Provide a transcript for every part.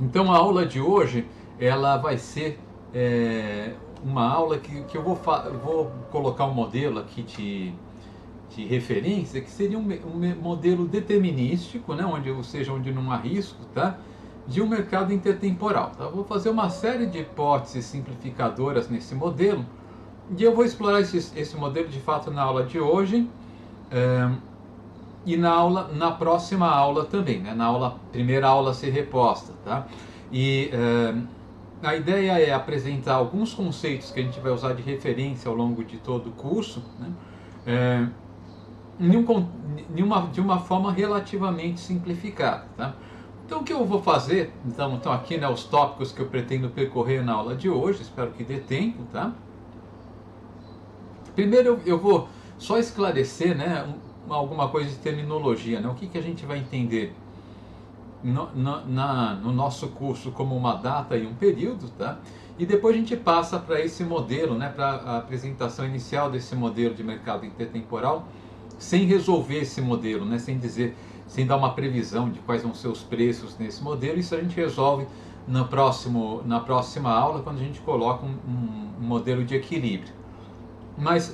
Então a aula de hoje ela vai ser uma aula que eu vou colocar um modelo aqui de referência que seria um modelo determinístico, né, onde, ou seja, onde não há risco, tá, de um mercado intertemporal. Tá? Vou fazer uma série de hipóteses simplificadoras nesse modelo e eu vou explorar esse modelo de fato na aula de hoje. E na próxima aula também, né? Primeira aula a ser reposta, tá? E a ideia é apresentar alguns conceitos que a gente vai usar de referência ao longo de todo o curso, né? De uma forma relativamente simplificada, tá? Então o que eu vou fazer, então aqui, né, os tópicos que eu pretendo percorrer na aula de hoje, espero que dê tempo, tá? Primeiro eu vou só esclarecer, né, alguma coisa de terminologia, né? O que a gente vai entender no nosso curso como uma data e um período, tá? E depois a gente passa para esse modelo, né, para a apresentação inicial desse modelo de mercado intertemporal, sem resolver esse modelo, né, sem dar uma previsão de quais vão ser os preços nesse modelo. Isso a gente resolve na próxima aula, quando a gente coloca um modelo de equilíbrio. Mas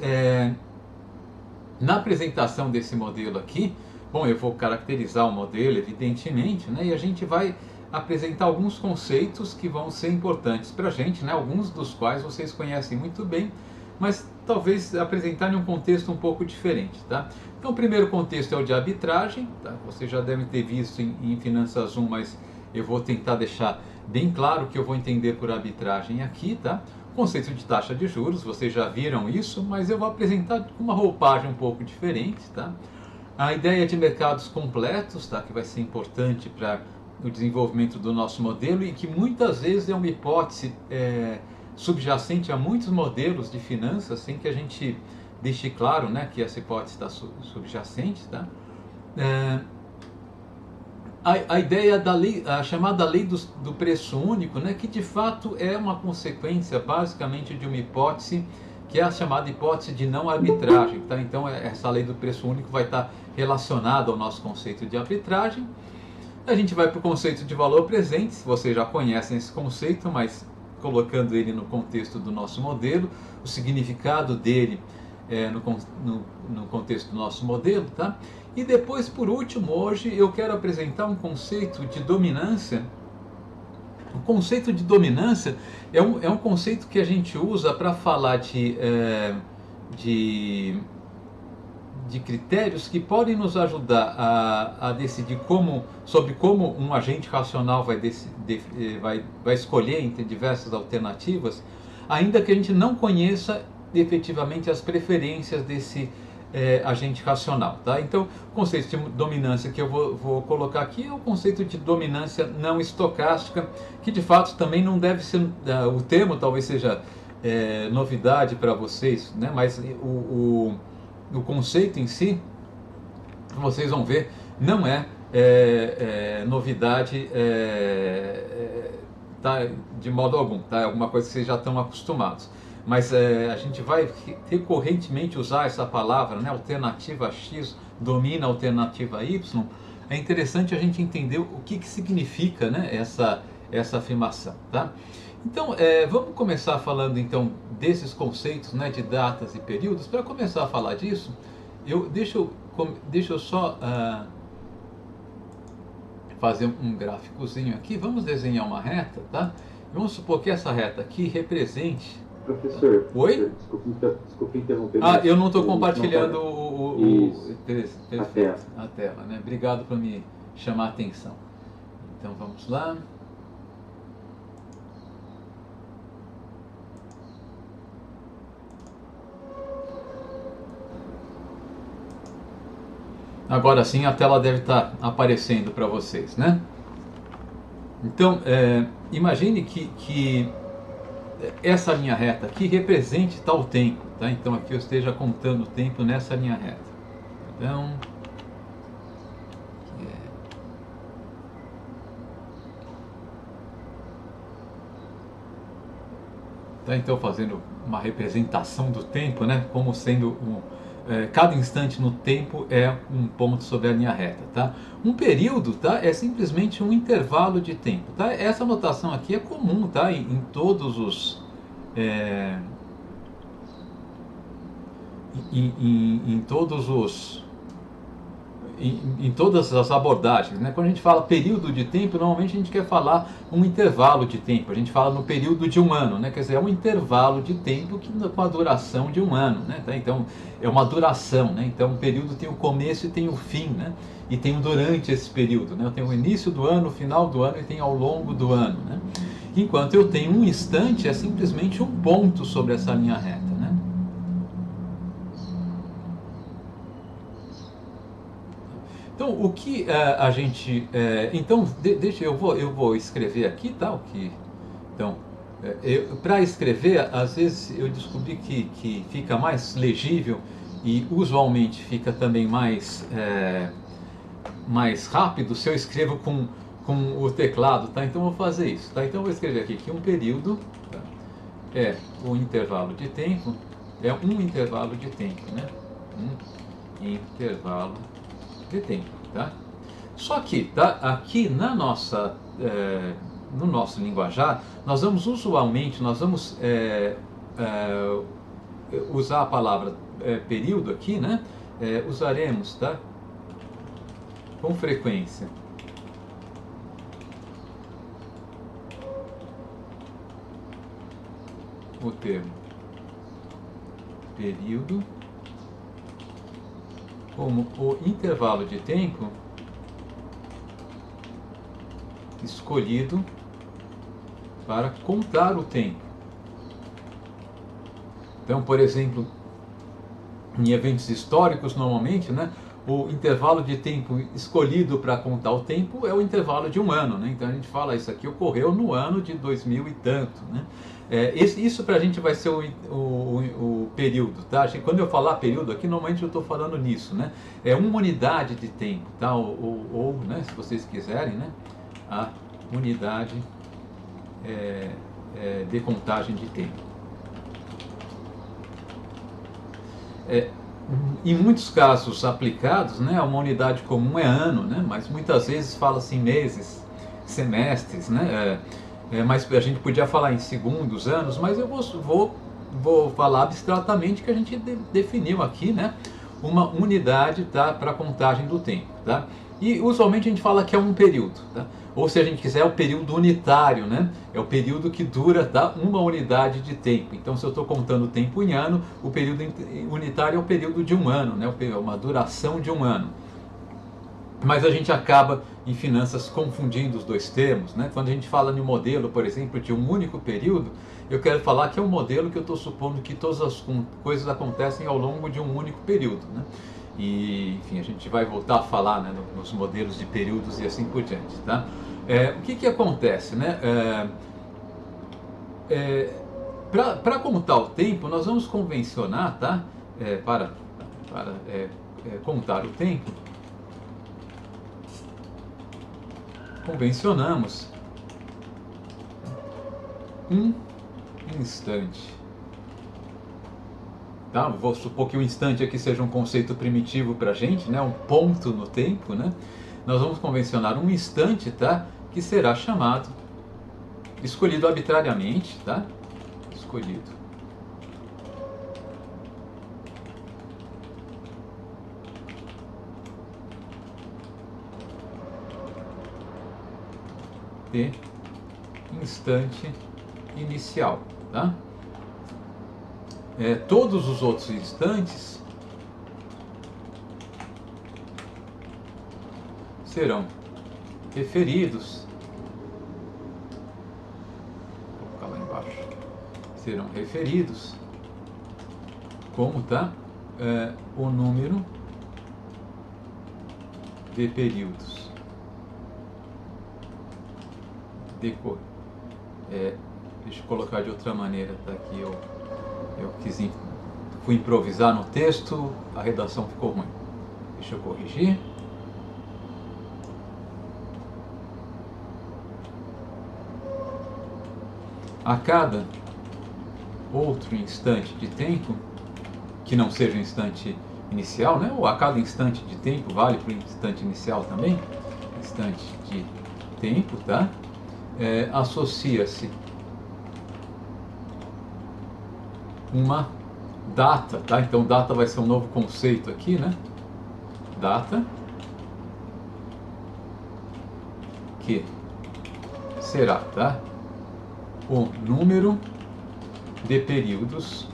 na apresentação desse modelo aqui, bom, eu vou caracterizar o modelo, evidentemente, né, e a gente vai apresentar alguns conceitos que vão ser importantes para a gente, né, alguns dos quais vocês conhecem muito bem, mas talvez apresentar em um contexto um pouco diferente, tá? Então, o primeiro contexto é o de arbitragem, tá? Vocês já devem ter visto em Finanças 1, mas eu vou tentar deixar bem claro o que eu vou entender por arbitragem aqui, tá? O conceito de taxa de juros, vocês já viram isso, mas eu vou apresentar com uma roupagem um pouco diferente, tá? A ideia de mercados completos, tá? Que vai ser importante para o desenvolvimento do nosso modelo e que muitas vezes é uma hipótese subjacente a muitos modelos de finanças, sem que a gente deixe claro, né, que essa hipótese está subjacente, tá? A ideia da lei, a chamada lei do preço único, né, que de fato é uma consequência basicamente de uma hipótese que é a chamada hipótese de não arbitragem, tá? Então essa lei do preço único vai estar relacionada ao nosso conceito de arbitragem. A gente vai para o conceito de valor presente, vocês já conhecem esse conceito, mas colocando ele no contexto do nosso modelo, o significado dele no contexto do nosso modelo, tá? E depois, por último, hoje eu quero apresentar um conceito de dominância. O conceito de dominância é um conceito que a gente usa para falar de critérios que podem nos ajudar a decidir sobre como um agente racional vai escolher entre diversas alternativas, ainda que a gente não conheça efetivamente as preferências desse agente racional. Tá? Então, o conceito de dominância que eu vou colocar aqui é o conceito de dominância não estocástica, que de fato também não deve ser, o termo talvez seja novidade para vocês, né? Mas o conceito em si, vocês vão ver, não é novidade tá, de modo algum, tá? É alguma coisa que vocês já estão acostumados. Mas a gente vai recorrentemente usar essa palavra, né? Alternativa X domina a alternativa Y. É interessante a gente entender o que significa, né, essa afirmação, tá? Então, vamos começar falando então desses conceitos, né, de datas e períodos. Para começar a falar disso, deixa eu só fazer um gráficozinho aqui. Vamos desenhar uma reta, tá? Vamos supor que essa reta aqui represente... Professor, Oi? desculpe interromper. Eu não estou compartilhando a tela, né? Obrigado por me chamar a atenção. Então vamos lá. Agora sim a tela deve estar aparecendo para vocês, né? Então, imagine que essa linha reta aqui represente tal tempo, tá? Então aqui eu esteja contando o tempo nessa linha reta. Então, tá, então fazendo uma representação do tempo, né? Como sendo cada instante no tempo é um ponto sobre a linha reta, tá? Um período, tá, é simplesmente um intervalo de tempo, tá? Essa notação aqui é comum, tá, em todos os em todos os em todas as abordagens, né? Quando a gente fala período de tempo, normalmente a gente quer falar um intervalo de tempo. A gente fala no período de um ano, né? Quer dizer, é um intervalo de tempo com a duração de um ano, né? Tá? Então, é uma duração, né? Então, o período tem o começo e tem o fim, né? E tem o durante esse período, né? Eu tenho o início do ano, o final do ano e tem ao longo do ano, né? Enquanto eu tenho um instante, é simplesmente um ponto sobre essa linha reta, né? Então, o que a gente... então, deixa eu vou escrever aqui, tá? O que, então, para escrever, às vezes eu descobri que fica mais legível e usualmente fica também mais rápido se eu escrevo com o teclado, tá? Então, eu vou fazer isso, tá? Então, eu vou escrever aqui que um período, tá, é um intervalo de tempo, é um intervalo de tempo, né? Um intervalo de tempo, tá? Só que, tá, aqui na nossa, no nosso linguajar, nós vamos usar a palavra período aqui, né? Usaremos, tá, com frequência o termo período como o intervalo de tempo escolhido para contar o tempo. Então, por exemplo, em eventos históricos, normalmente, né, o intervalo de tempo escolhido para contar o tempo é o intervalo de um ano, né? Então a gente fala, isso aqui ocorreu no ano de 2000 e tanto, né? Isso para a gente vai ser o período, tá? Quando eu falar período aqui, normalmente eu estou falando nisso, né? É uma unidade de tempo, tá? Ou né, se vocês quiserem, né, a unidade de contagem de tempo. Em muitos casos aplicados, né, uma unidade comum é ano, né, mas muitas vezes fala-se em meses, semestres, né, mas a gente podia falar em segundos, anos, mas eu vou falar abstratamente que a gente definiu aqui, né, uma unidade, tá, para contagem do tempo, tá? E usualmente a gente fala que é um período, tá? Ou se a gente quiser, é o período unitário, né? É o período que dura, tá, uma unidade de tempo. Então, se eu estou contando o tempo em ano, o período unitário é o período de um ano, né? Uma duração de um ano. Mas a gente acaba, em finanças, confundindo os dois termos, né? Quando a gente fala de um modelo, por exemplo, de um único período, eu quero falar que é um modelo que eu estou supondo que todas as coisas acontecem ao longo de um único período, né? E, enfim, a gente vai voltar a falar, né, nos modelos de períodos e assim por diante, tá? O que acontece, né? Para contar o tempo, nós vamos convencionar, tá? Para contar o tempo, convencionamos um instante. Tá? Vou supor que o instante aqui seja um conceito primitivo para a gente, né? Um ponto no tempo, né? Nós vamos convencionar um instante, tá? Que será chamado, escolhido arbitrariamente, tá? Escolhido de instante inicial, tá? Todos os outros instantes serão referidos, vou colocar lá embaixo, serão referidos como, tá, o número de períodos deixa eu colocar de outra maneira, tá, aqui eu fui improvisar no texto, a redação ficou ruim. Deixa eu corrigir. A cada outro instante de tempo, que não seja um instante inicial, né? Ou a cada instante de tempo, vale para o instante inicial também, instante de tempo, tá? Associa-se uma data, tá? Então data vai ser um novo conceito aqui, né? Data que será, tá? O número de períodos.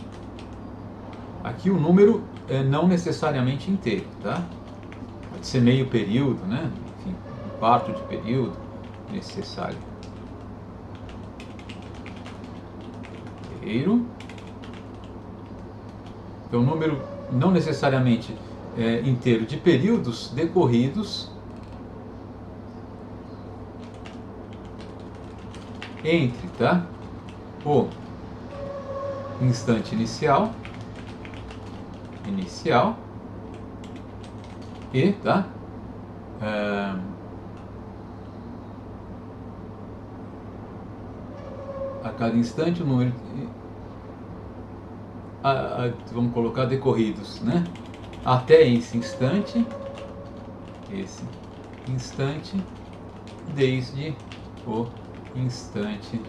Aqui o número é não necessariamente inteiro, tá? Pode ser meio período, né? Enfim, um quarto de período necessário. Inteiro. Então, número não necessariamente inteiro de períodos decorridos entre, tá? O instante inicial e, tá? A cada instante o número vamos colocar decorridos, né? Até esse instante desde o instante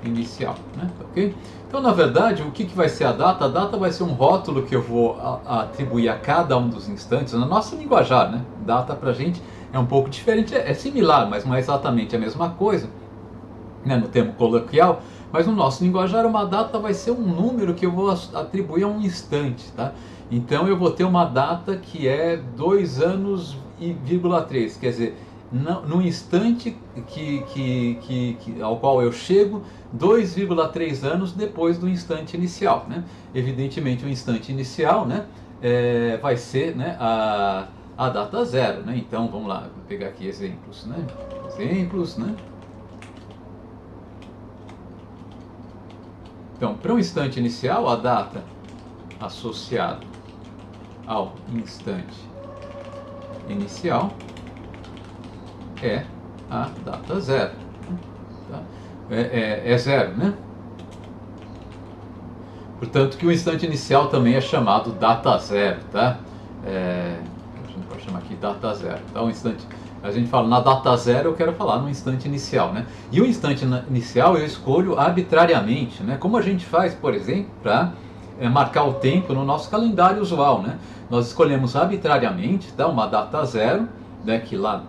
inicial, né? Ok? Então, na verdade, o que vai ser a data? A data vai ser um rótulo que eu vou atribuir a cada um dos instantes, na nossa linguajar, né? Data pra gente é um pouco diferente, é similar, mas não é exatamente a mesma coisa, né? No termo coloquial, mas no nosso linguajar uma data vai ser um número que eu vou atribuir a um instante, tá? Então eu vou ter uma data que é 2 anos e vírgula 3, quer dizer, no instante ao qual eu chego 2,3 anos depois do instante inicial, né? Evidentemente o instante inicial, né, vai ser, né, a data zero, né? Então vamos lá, vou pegar aqui exemplos, né? Então, para um instante inicial, a data associada ao instante inicial é a data zero. Tá? É zero, né? Portanto, que o instante inicial também é chamado data zero, tá? A gente pode chamar aqui data zero. Tá? Um instante, a gente fala na data zero, eu quero falar no instante inicial, né? E o instante inicial eu escolho arbitrariamente, né? Como a gente faz, por exemplo, para marcar o tempo no nosso calendário usual, né? Nós escolhemos arbitrariamente, tá? Uma data zero, né? Que lá,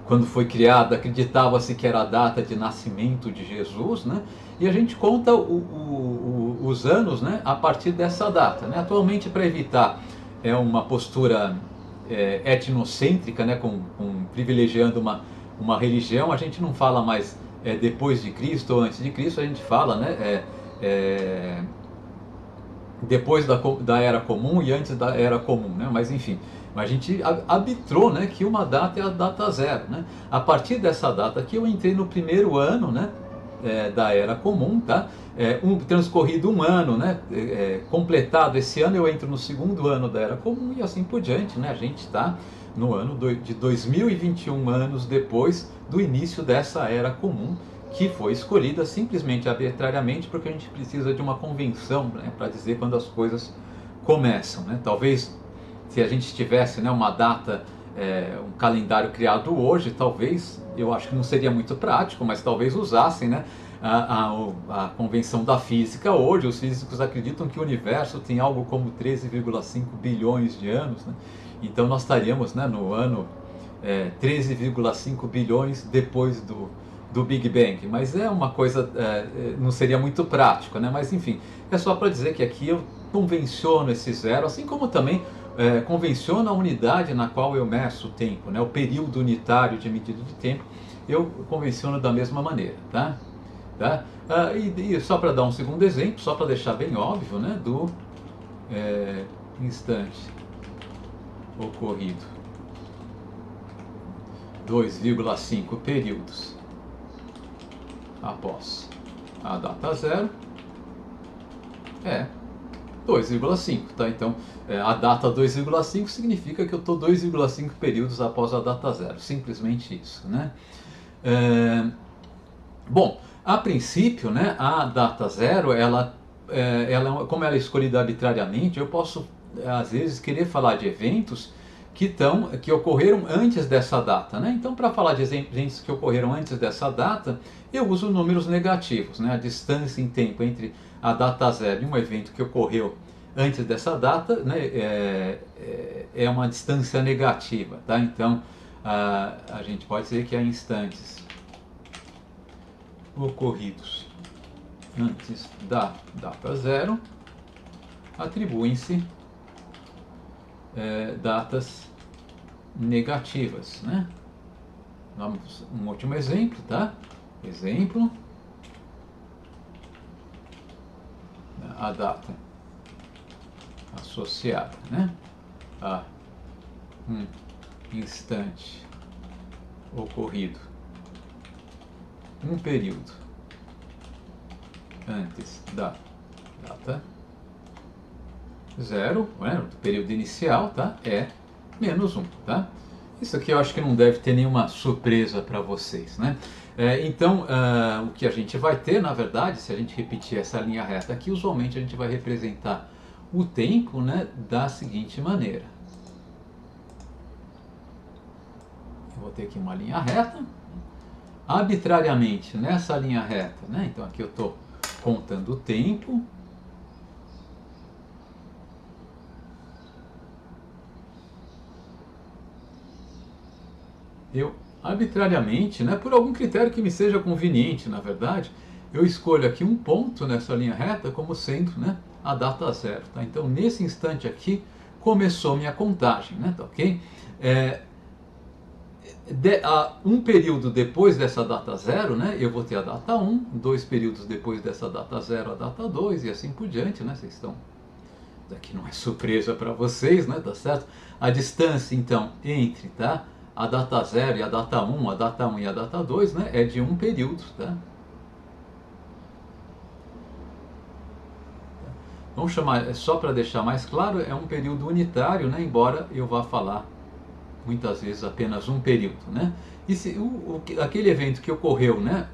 quando foi criada, acreditava-se que era a data de nascimento de Jesus, né? E a gente conta os anos, né, a partir dessa data, né? Atualmente, para evitar uma postura etnocêntrica, né, privilegiando uma religião, a gente não fala mais depois de Cristo ou antes de Cristo, a gente fala, né, depois da Era Comum e antes da Era Comum, né? Mas enfim, a gente arbitrou, né, que uma data é a data zero, né? A partir dessa data aqui eu entrei no primeiro ano, né, da Era Comum, tá? Transcorrido um ano, né, completado esse ano, eu entro no segundo ano da Era Comum e assim por diante, né? A gente está no ano de 2021 anos depois do início dessa Era Comum, que foi escolhida simplesmente arbitrariamente porque a gente precisa de uma convenção, né, para dizer quando as coisas começam, né? Talvez se a gente tivesse, né, uma data, um calendário criado hoje, talvez, eu acho que não seria muito prático, mas talvez usassem, né, a convenção da física hoje. Os físicos acreditam que o universo tem algo como 13,5 bilhões de anos, né? Então nós estaríamos, né, no ano 13,5 bilhões depois do Big Bang, mas é uma coisa, não seria muito prático, né? Mas enfim, é só para dizer que aqui eu convenciono esse zero, assim como também convenciono a unidade na qual eu meço o tempo, né? O período unitário de medida de tempo, eu convenciono da mesma maneira, tá? E só para dar um segundo exemplo, só para deixar bem óbvio, né, do instante ocorrido 2,5 períodos após a data zero é 2,5, tá? Então, a data 2,5 significa que eu estou 2,5 períodos após a data zero, simplesmente isso, né? Bom, a princípio, né, a data zero, ela como ela é escolhida arbitrariamente, eu posso às vezes querer falar de eventos que ocorreram antes dessa data, né? Então, para falar de eventos que ocorreram antes dessa data, eu uso números negativos, né? A distância em tempo entre a data zero e um evento que ocorreu antes dessa data, né, é uma distância negativa, tá? Então, a gente pode dizer que há instantes ocorridos antes da data zero atribuem-se datas negativas, né? Vamos um último exemplo, tá? Exemplo, a data associada, né, a um instante ocorrido um período antes da data zero, né, do período inicial, tá? É menos 1, tá? Isso aqui eu acho que não deve ter nenhuma surpresa para vocês, né? Então, o que a gente vai ter, na verdade, se a gente repetir essa linha reta aqui, usualmente a gente vai representar o tempo, né, da seguinte maneira. Eu vou ter aqui uma linha reta, arbitrariamente nessa linha reta, né? Então aqui eu estou contando o tempo. Eu arbitrariamente, né, por algum critério que me seja conveniente, na verdade, eu escolho aqui um ponto nessa linha reta como sendo, né, a data zero, tá? Então nesse instante aqui começou minha contagem, né, tá ok? Um período depois dessa data zero, né, eu vou ter a data 1, 2 períodos depois dessa data zero, a data 2 e assim por diante, né? Vocês estão... Daqui não é surpresa para vocês, né, tá certo? A distância, então, entre, tá, a data 0 e a data 1, a data 1 e a data 2, né, é de um período, tá? Vamos chamar, só para deixar mais claro, é um período unitário, né, embora eu vá falar muitas vezes apenas um período, né? E se, aquele evento que ocorreu, né,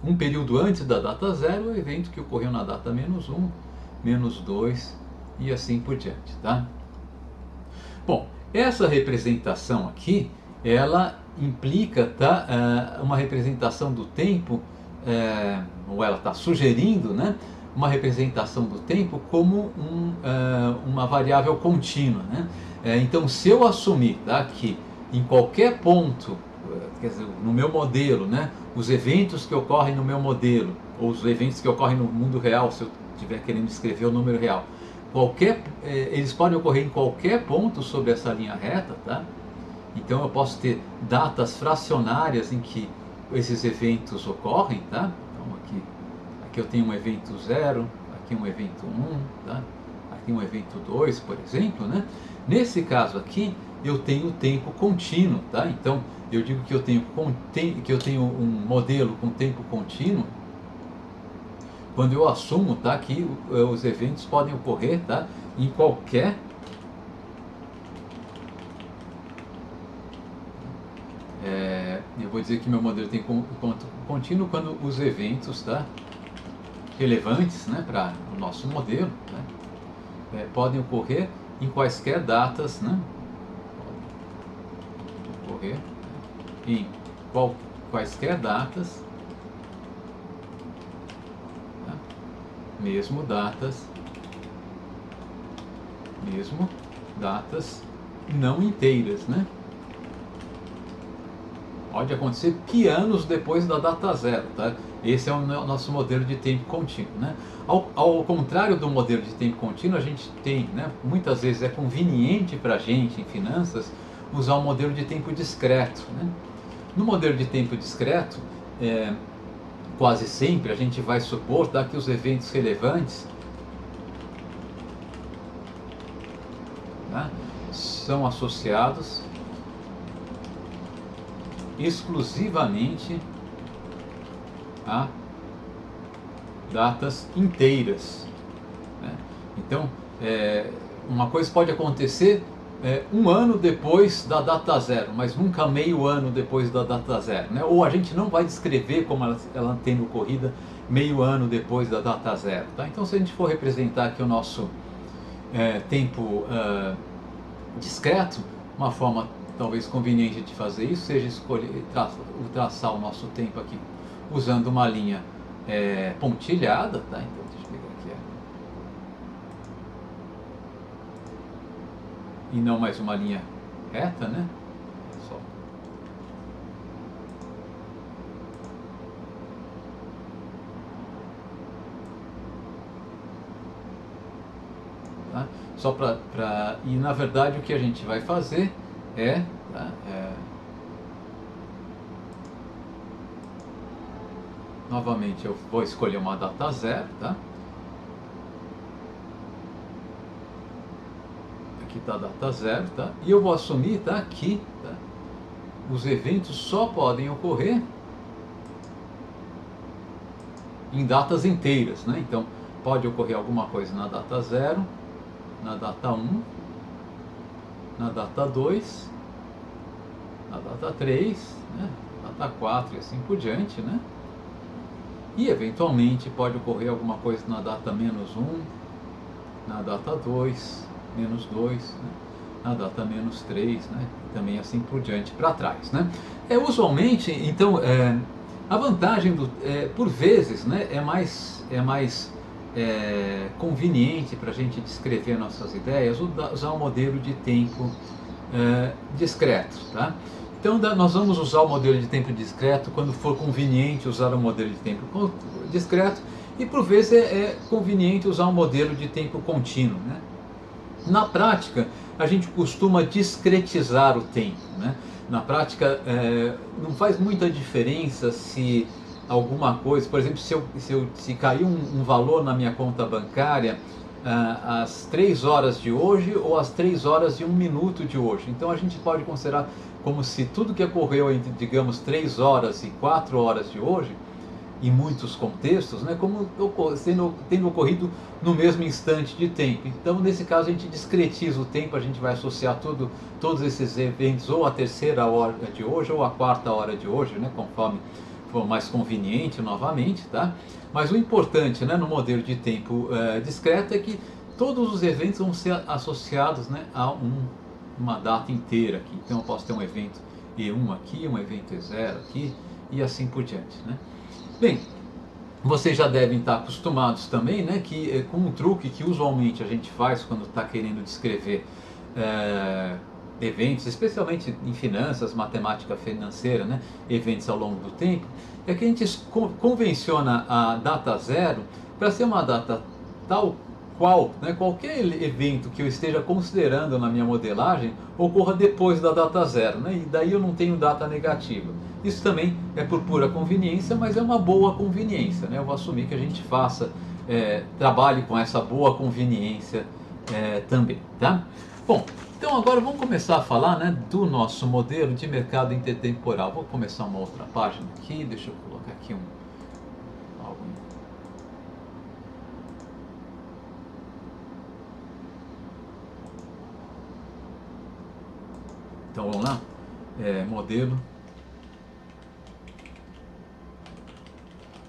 um período antes da data 0 é o evento que ocorreu na data menos 1, menos 2 e assim por diante, tá? Bom, essa representação aqui, ela implica, tá, uma representação do tempo, ou ela está sugerindo, né, uma representação do tempo como uma variável contínua, né? Então, se eu assumir, tá, que em qualquer ponto, quer dizer, no meu modelo, né, os eventos que ocorrem no meu modelo, ou os eventos que ocorrem no mundo real, se eu estiver querendo escrever o número real, eles podem ocorrer em qualquer ponto sobre essa linha reta, tá? Então eu posso ter datas fracionárias em que esses eventos ocorrem, tá? Então aqui eu tenho um evento 0, aqui um evento 1, tá? Aqui um evento 2, por exemplo, né? Nesse caso aqui, eu tenho tempo contínuo, tá? Então eu digo que eu tenho um modelo com tempo contínuo quando eu assumo, tá, que os eventos podem ocorrer, tá, em qualquer eu vou dizer que meu modelo tem ponto contínuo quando os eventos, tá, relevantes, né, para o nosso modelo, né, podem ocorrer em quaisquer datas, né, podem ocorrer em quaisquer datas, tá, mesmo datas não inteiras, né? Pode acontecer anos depois da data 0, tá? Esse é o nosso modelo de tempo contínuo, né? Ao contrário do modelo de tempo contínuo, a gente tem, né, muitas vezes é conveniente para a gente, em finanças, usar um modelo de tempo discreto, né? No modelo de tempo discreto, quase sempre a gente vai supor, tá, que os eventos relevantes, tá, são associados exclusivamente a datas inteiras, né? Então, uma coisa pode acontecer um ano depois da data 0, mas nunca meio ano depois da data 0, né? Ou a gente não vai descrever como ela tendo ocorrido meio ano depois da data zero. Tá? Então, se a gente for representar aqui o nosso tempo discreto, uma forma talvez conveniente de fazer isso seja escolher traçar o nosso tempo aqui usando uma linha pontilhada. Tá? Então, deixa eu pegar aqui. E não mais uma linha reta, né? Só. Tá? Só e na verdade o que a gente vai fazer tá? Novamente eu vou escolher uma data zero, tá? Aqui está a data zero, tá? E eu vou assumir, tá? Que tá? Os eventos só podem ocorrer em datas inteiras, né? Então pode ocorrer alguma coisa na data 0, na data 1, na data 2, na data 3, né? Data 4 e assim por diante, né? E eventualmente pode ocorrer alguma coisa na data menos 1, na data 2, menos 2, né? Na data menos 3, né? E também assim por diante para trás, né? Usualmente, então, a vantagem por vezes, né, é mais conveniente para a gente descrever nossas ideias usar um modelo de tempo discreto, tá? Então nós vamos usar o modelo de tempo discreto quando for conveniente usar o modelo de tempo discreto, e por vezes é conveniente usar um modelo de tempo contínuo, né? Na prática, a gente costuma discretizar o tempo, né? Na prática, não faz muita diferença se alguma coisa, por exemplo, se cair um valor na minha conta bancária às 3 horas de hoje ou às 3 horas e 1 minuto de hoje. Então a gente pode considerar como se tudo que ocorreu entre, digamos, 3 horas e 4 horas de hoje, em muitos contextos, né, como tendo ocorrido no mesmo instante de tempo. Então, nesse caso, a gente discretiza o tempo, a gente vai associar todos esses eventos ou à terceira hora de hoje ou à quarta hora de hoje, né, conforme for mais conveniente novamente, tá? Mas o importante, né, no modelo de tempo discreto é que todos os eventos vão ser associados, né, a uma data inteira aqui. Então, eu posso ter um evento E1 aqui, um evento E0 aqui e assim por diante, né? Bem, vocês já devem estar acostumados também, né, que com um truque que usualmente a gente faz quando está querendo descrever eventos, especialmente em finanças, matemática financeira, né, eventos ao longo do tempo, é que a gente convenciona a data zero para ser uma data tal qual, né, qualquer evento que eu esteja considerando na minha modelagem ocorra depois da data zero, né, e daí eu não tenho data negativa. Isso também é por pura conveniência, mas é uma boa conveniência, né? Eu vou assumir que a gente trabalhe com essa boa conveniência também, tá? Bom, então agora vamos começar a falar, né, do nosso modelo de mercado intertemporal. Vou começar uma outra página aqui, deixa eu colocar aqui algo. Então vamos lá, modelo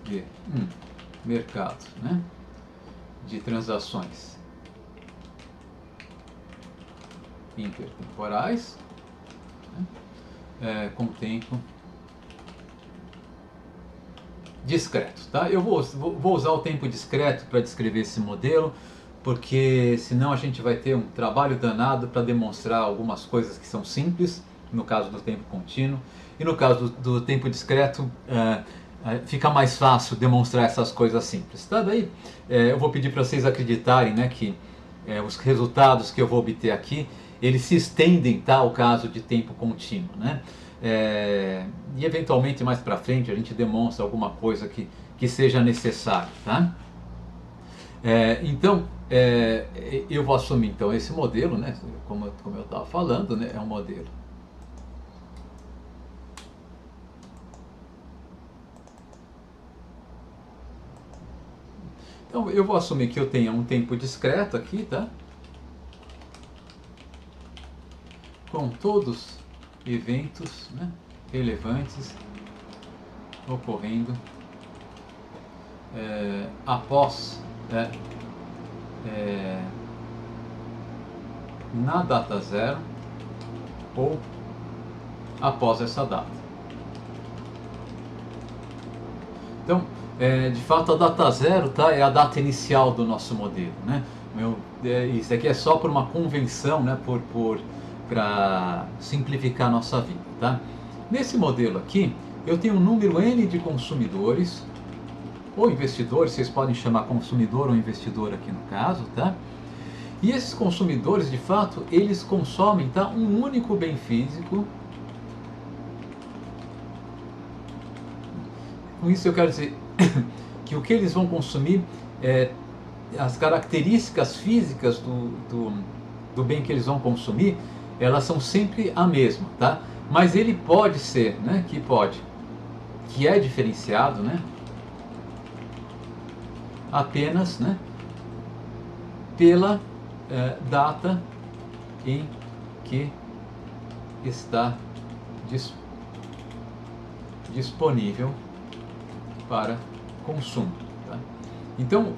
de mercado, né, de transações intertemporais, né, com tempo discreto, tá? Eu vou usar o tempo discreto para descrever esse modelo, porque senão a gente vai ter um trabalho danado para demonstrar algumas coisas que são simples, no caso do tempo contínuo, e no caso do tempo discreto fica mais fácil demonstrar essas coisas simples, tá? Daí eu vou pedir para vocês acreditarem, né, que os resultados que eu vou obter aqui, eles se estendem, tá, ao caso de tempo contínuo, né? E eventualmente mais para frente a gente demonstra alguma coisa que seja necessário, tá? Então eu vou assumir então esse modelo, né, como eu estava falando, né, é um modelo Então eu vou assumir que eu tenha um tempo discreto aqui, tá? Com todos eventos, né, relevantes ocorrendo após, na data zero ou após essa data. Então, de fato, a data zero, tá, é a data inicial do nosso modelo, né? Isso aqui é só por uma convenção, né, para simplificar a nossa vida, tá? Nesse modelo aqui, eu tenho um número N de consumidores, ou investidores, vocês podem chamar consumidor ou investidor aqui no caso, tá? E esses consumidores, de fato, eles consomem, tá, um único bem físico. Com isso eu quero dizer que o que eles vão consumir, as características físicas do bem que eles vão consumir, elas são sempre a mesma, tá? Mas ele pode ser, né, que é diferenciado, né, apenas, né, pela data em que está disponível para consumo, tá? Então,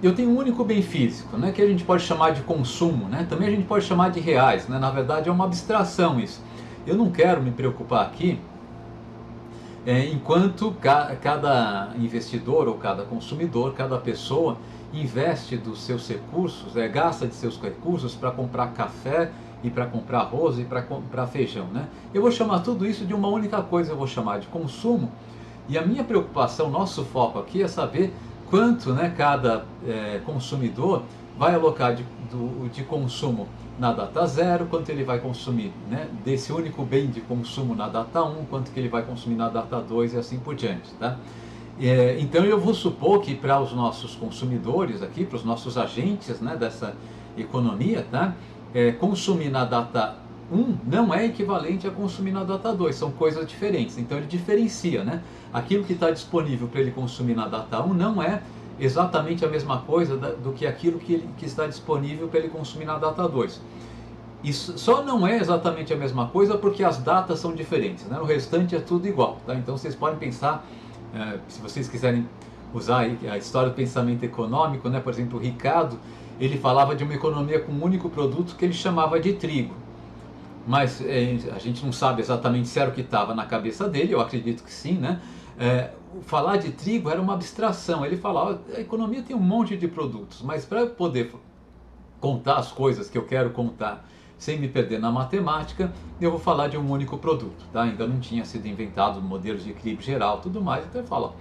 eu tenho um único bem físico, né, que a gente pode chamar de consumo, né? Também a gente pode chamar de reais, né? Na verdade é uma abstração isso. Eu não quero me preocupar aqui enquanto cada investidor ou cada consumidor, cada pessoa investe dos seus recursos, gasta de seus recursos para comprar café e para comprar arroz e para comprar feijão, né? Eu vou chamar tudo isso de uma única coisa, eu vou chamar de consumo. E a minha preocupação, nosso foco aqui é saber quanto, né, cada consumidor vai alocar de consumo na data zero, quanto ele vai consumir, né, desse único bem de consumo na data 1, quanto que ele vai consumir na data 2 e assim por diante, tá? Então eu vou supor que para os nossos consumidores aqui, para os nossos agentes, né, dessa economia, tá, consumir na data 1 não é equivalente a consumir na data 2, são coisas diferentes. Então ele diferencia, né? Aquilo que está disponível para ele consumir na data 1 não é exatamente a mesma coisa do que aquilo que está disponível para ele consumir na data 2. Isso só não é exatamente a mesma coisa porque as datas são diferentes, né? O restante é tudo igual, tá? Então vocês podem pensar, se vocês quiserem usar a história do pensamento econômico, né? Por exemplo, o Ricardo, ele falava de uma economia com um único produto que ele chamava de trigo. Mas a gente não sabe exatamente se era o que estava na cabeça dele, eu acredito que sim, né? Falar de trigo era uma abstração. Ele falava, a economia tem um monte de produtos, mas para eu poder contar as coisas que eu quero contar sem me perder na matemática, eu vou falar de um único produto, tá? Ainda não tinha sido inventado modelos de equilíbrio geral, tudo mais, então ele fala,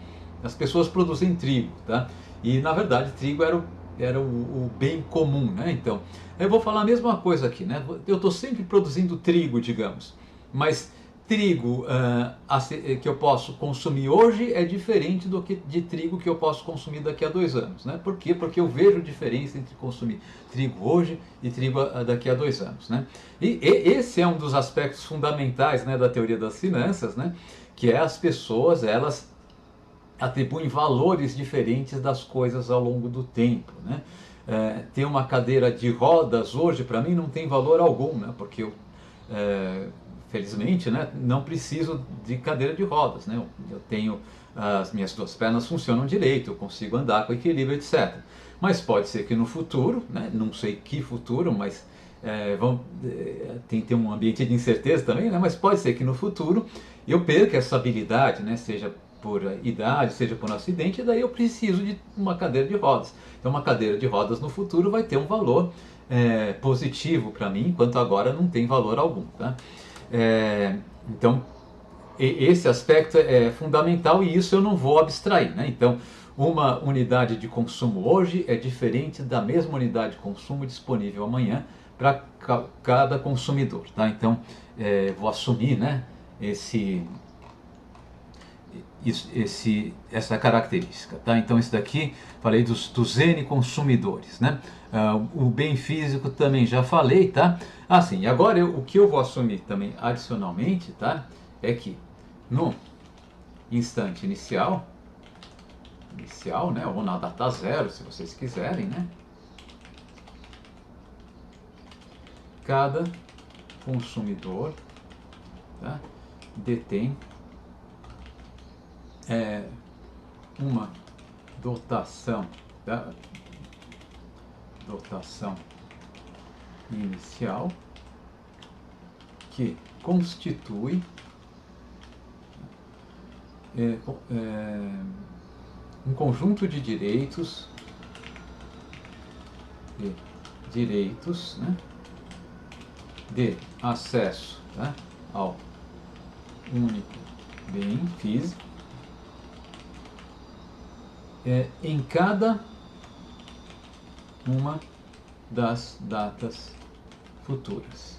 as pessoas produzem trigo, tá? E na verdade trigo era o bem comum, né? Então, eu vou falar a mesma coisa aqui, né? Eu estou sempre produzindo trigo, digamos, mas trigo que eu posso consumir hoje é diferente de trigo que eu posso consumir daqui a 2 anos, né? Por quê? Porque eu vejo diferença entre consumir trigo hoje e trigo daqui a 2 anos, né? E esse é um dos aspectos fundamentais, né, da teoria das finanças, né? Que é as pessoas, elas atribuem valores diferentes das coisas ao longo do tempo, né? Ter uma cadeira de rodas hoje para mim não tem valor algum, né? Porque eu felizmente, né, não preciso de cadeira de rodas, né? Eu tenho, as minhas 2 pernas funcionam direito, eu consigo andar com equilíbrio, etc. Mas pode ser que no futuro, né, não sei que futuro, mas tem que ter um ambiente de incerteza também, né? Mas pode ser que no futuro eu perca essa habilidade, né? Seja por idade, seja por um acidente, e daí eu preciso de uma cadeira de rodas. Então uma cadeira de rodas no futuro vai ter um valor positivo para mim, enquanto agora não tem valor algum, tá? Então esse aspecto é fundamental e isso eu não vou abstrair, né? Então uma unidade de consumo hoje é diferente da mesma unidade de consumo disponível amanhã para cada consumidor, tá? Então vou assumir, né, essa característica, tá? Então isso daqui, falei dos N consumidores, né? O bem físico também já falei, tá? Assim, agora o que eu vou assumir também adicionalmente, tá? É que no instante inicial, né? Ou na data zero, se vocês quiserem, né? Cada consumidor, tá, detém uma dotação, tá? Dotação inicial que constitui um conjunto de direitos, né, de acesso, tá, ao único bem físico em cada uma das datas futuras.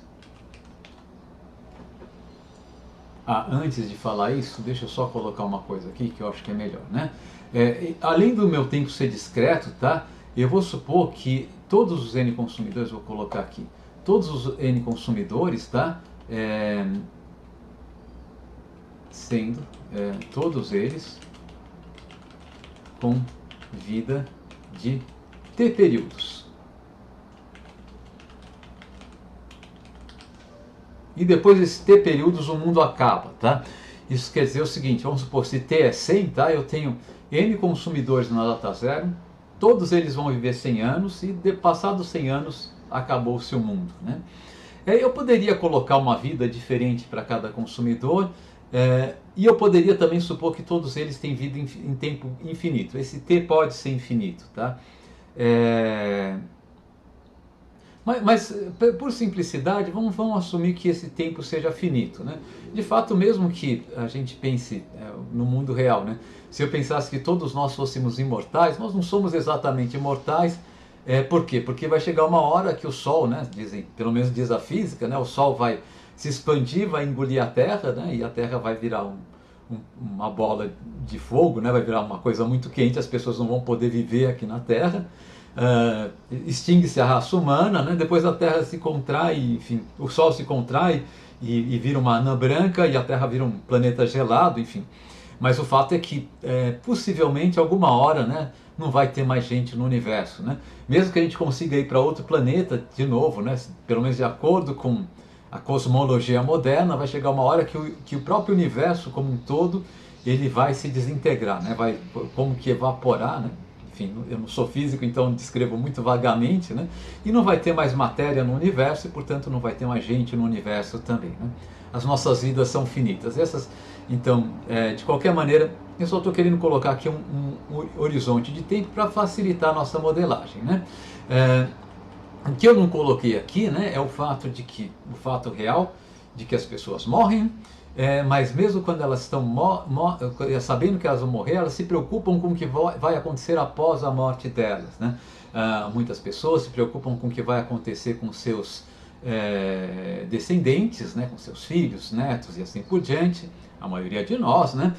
Antes de falar isso, deixa eu só colocar uma coisa aqui que eu acho que é melhor, né? Além do meu tempo ser discreto, tá? Eu vou supor que todos os N consumidores, vou colocar aqui, todos os N consumidores, tá? Sendo todos eles com vida de T períodos. E depois desses T períodos o mundo acaba, tá? Isso quer dizer o seguinte, vamos supor, se T é 100, tá? Eu tenho N consumidores na data zero, todos eles vão viver 100 anos e passados 100 anos acabou-se o mundo, né? Eu poderia colocar uma vida diferente para cada consumidor, e eu poderia também supor que todos eles têm vida em tempo infinito. Esse T pode ser infinito, tá? Mas por simplicidade, vamos assumir que esse tempo seja finito, né? De fato, mesmo que a gente pense no mundo real, né? Se eu pensasse que todos nós fôssemos imortais, nós não somos exatamente imortais. Por quê? Porque vai chegar uma hora que o Sol, né, pelo menos diz a física, né, o Sol vai se expandir, vai engolir a Terra, né, e a Terra vai virar uma bola de fogo, né, vai virar uma coisa muito quente, as pessoas não vão poder viver aqui na Terra. Extingue-se a raça humana, né? Depois a Terra se contrai, enfim, o Sol se contrai e vira uma anã branca e a Terra vira um planeta gelado, enfim. Mas o fato é que possivelmente alguma hora, né, não vai ter mais gente no universo, né? Mesmo que a gente consiga ir para outro planeta de novo, né, pelo menos de acordo com a cosmologia moderna, vai chegar uma hora que o próprio universo como um todo ele vai se desintegrar, né? Vai como que evaporar, né? Enfim, eu não sou físico, então descrevo muito vagamente, né? E não vai ter mais matéria no universo e, portanto, não vai ter mais gente no universo também, né? As nossas vidas são finitas. Então, de qualquer maneira, eu só estou querendo colocar aqui um horizonte de tempo para facilitar a nossa modelagem, né? O que eu não coloquei aqui, né, é o fato real de que as pessoas morrem. Mas mesmo quando elas estão sabendo que elas vão morrer, elas se preocupam com o que vai acontecer após a morte delas, né? Muitas pessoas se preocupam com o que vai acontecer com seus descendentes, né? Com seus filhos, netos e assim por diante, a maioria de nós, né?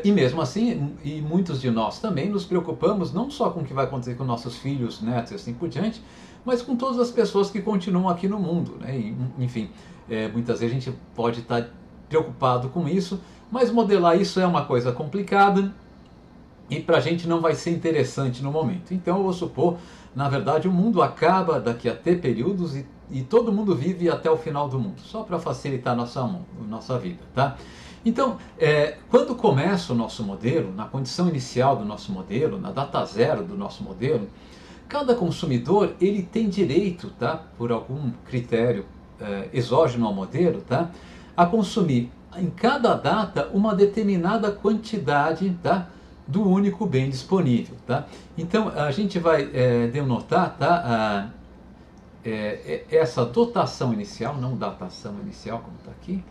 E mesmo assim, e muitos de nós também nos preocupamos não só com o que vai acontecer com nossos filhos, netos e assim por diante, mas com todas as pessoas que continuam aqui no mundo, né? E, enfim, muitas vezes a gente pode estar preocupado com isso, mas modelar isso é uma coisa complicada e para a gente não vai ser interessante no momento. Então eu vou supor, na verdade, o mundo acaba daqui a T períodos e todo mundo vive até o final do mundo, só para facilitar nossa vida, tá? Então, quando começa o nosso modelo, na condição inicial do nosso modelo, na data zero do nosso modelo, cada consumidor ele tem direito, tá, por algum critério exógeno ao modelo, tá, a consumir em cada data uma determinada quantidade, tá, do único bem disponível, tá? Então a gente vai denotar, tá, essa dotação inicial, não datação inicial como está aqui.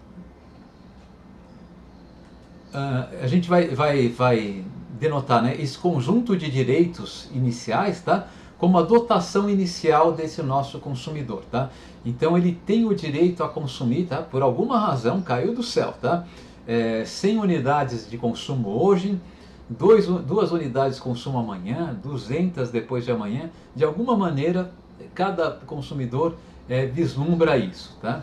A gente vai denotar, né, esse conjunto de direitos iniciais, tá, como a dotação inicial desse nosso consumidor, tá? Então ele tem o direito a consumir, tá? Por alguma razão caiu do céu, tá? 100 unidades de consumo hoje, 2 unidades de consumo amanhã, 200 depois de amanhã. De alguma maneira, cada consumidor vislumbra isso, tá?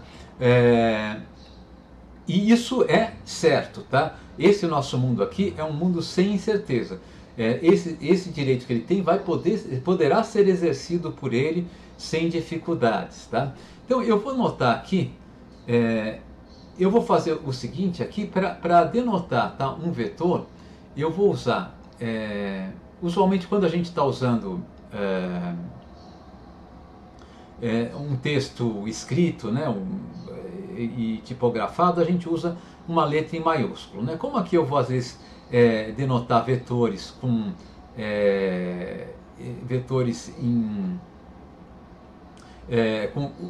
E isso é certo, tá? Esse nosso mundo aqui é um mundo sem incerteza. Esse direito que ele tem poderá ser exercido por ele sem dificuldades, tá? Então eu vou notar aqui, eu vou fazer o seguinte aqui, para denotar, tá, um vetor, eu vou usar usualmente quando a gente está usando um texto escrito, né, e tipografado, a gente usa uma letra em maiúsculo, né? Como aqui eu vou às vezes denotar vetores com vetores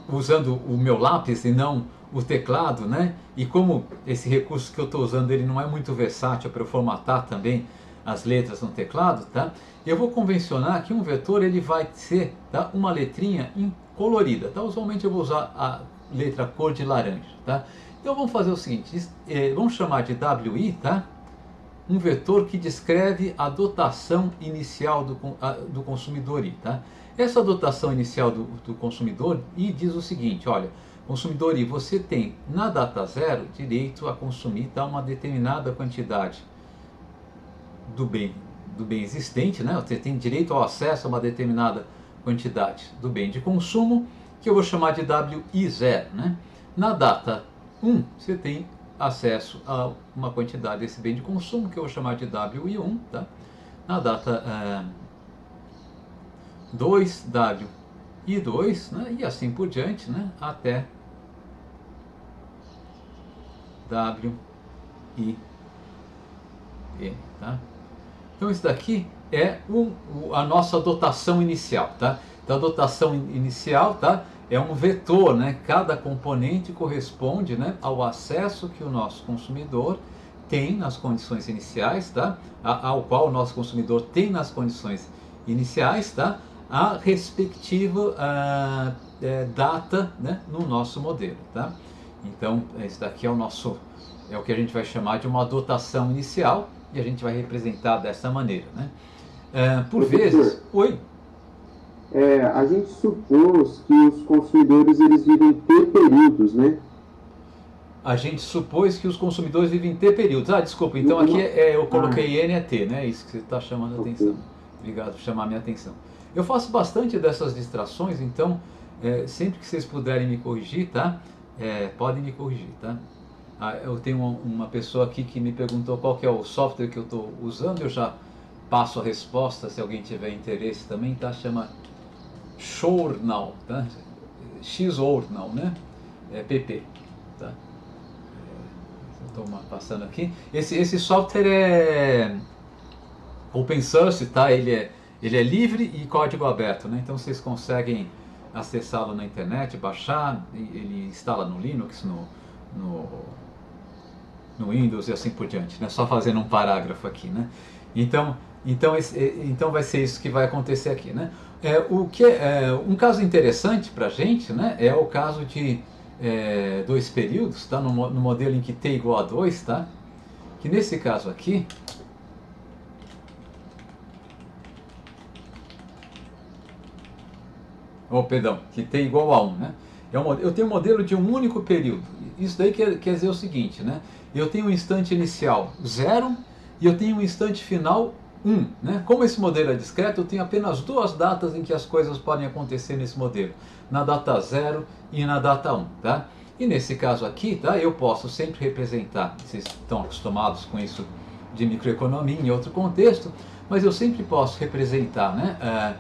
usando o meu lápis e não o teclado, né? E como esse recurso que eu estou usando ele não é muito versátil para eu formatar também as letras no teclado, tá? Eu vou convencionar que um vetor ele vai ser, tá, uma letrinha colorida, tá? Usualmente eu vou usar a letra cor de laranja, tá? Então vamos fazer o seguinte, vamos chamar de WI, tá? Um vetor que descreve a dotação inicial do consumidor I, tá? Essa dotação inicial do consumidor I diz o seguinte, olha, consumidor I, você tem na data zero direito a consumir, tá, uma determinada quantidade do bem existente, né? Você tem direito ao acesso a uma determinada quantidade do bem de consumo, que eu vou chamar de WI0, né? Na data 1, você tem acesso a uma quantidade desse bem de consumo, que eu vou chamar de WI1, tá? Na data 2, WI2, né? E assim por diante, né? Até WIN, tá? Então isso daqui é a nossa dotação inicial, tá? Então a dotação inicial, tá, é um vetor, né? Cada componente corresponde, né, ao acesso que o nosso consumidor tem nas condições iniciais, tá? Ao qual o nosso consumidor tem nas condições iniciais, tá? A respectiva data, né, no nosso modelo, tá? Então esse daqui é o que a gente vai chamar de uma dotação inicial e a gente vai representar dessa maneira, né? Por vezes, oi. A gente supôs que os consumidores eles vivem T períodos, né? A gente supôs que os consumidores vivem T períodos. Ah, desculpa, então aqui eu coloquei N é T, né? Isso que você está chamando a atenção. Obrigado por chamar a minha atenção. Eu faço bastante dessas distrações, então sempre que vocês puderem me corrigir, tá? Podem me corrigir, tá? Eu tenho uma pessoa aqui que me perguntou qual que é o software que eu estou usando, eu já passo a resposta se alguém tiver interesse também, tá? Chama Xornal, tá? Xornal, né? PP, tá? Estou passando aqui. Esse software é open source, tá? Ele é livre e código aberto, né? Então vocês conseguem acessá-lo na internet, baixar, ele instala no Linux, no Windows e assim por diante, né? Só fazendo um parágrafo aqui, né? Então vai ser isso que vai acontecer aqui, né? Um caso interessante para a gente, né, é o caso de 2 períodos, tá? No modelo em que t igual a 2, tá? Que nesse caso aqui, perdão, que t igual a 1, né? Eu tenho um modelo de um único período. Isso daí quer dizer o seguinte, né? Eu tenho um instante inicial 0 e eu tenho um instante final 1, né? Como esse modelo é discreto, eu tenho apenas 2 datas em que as coisas podem acontecer nesse modelo, na data 0 e na data 1, tá? E nesse caso aqui, tá, eu posso sempre representar, vocês estão acostumados com isso de microeconomia em outro contexto, mas eu sempre posso representar, né,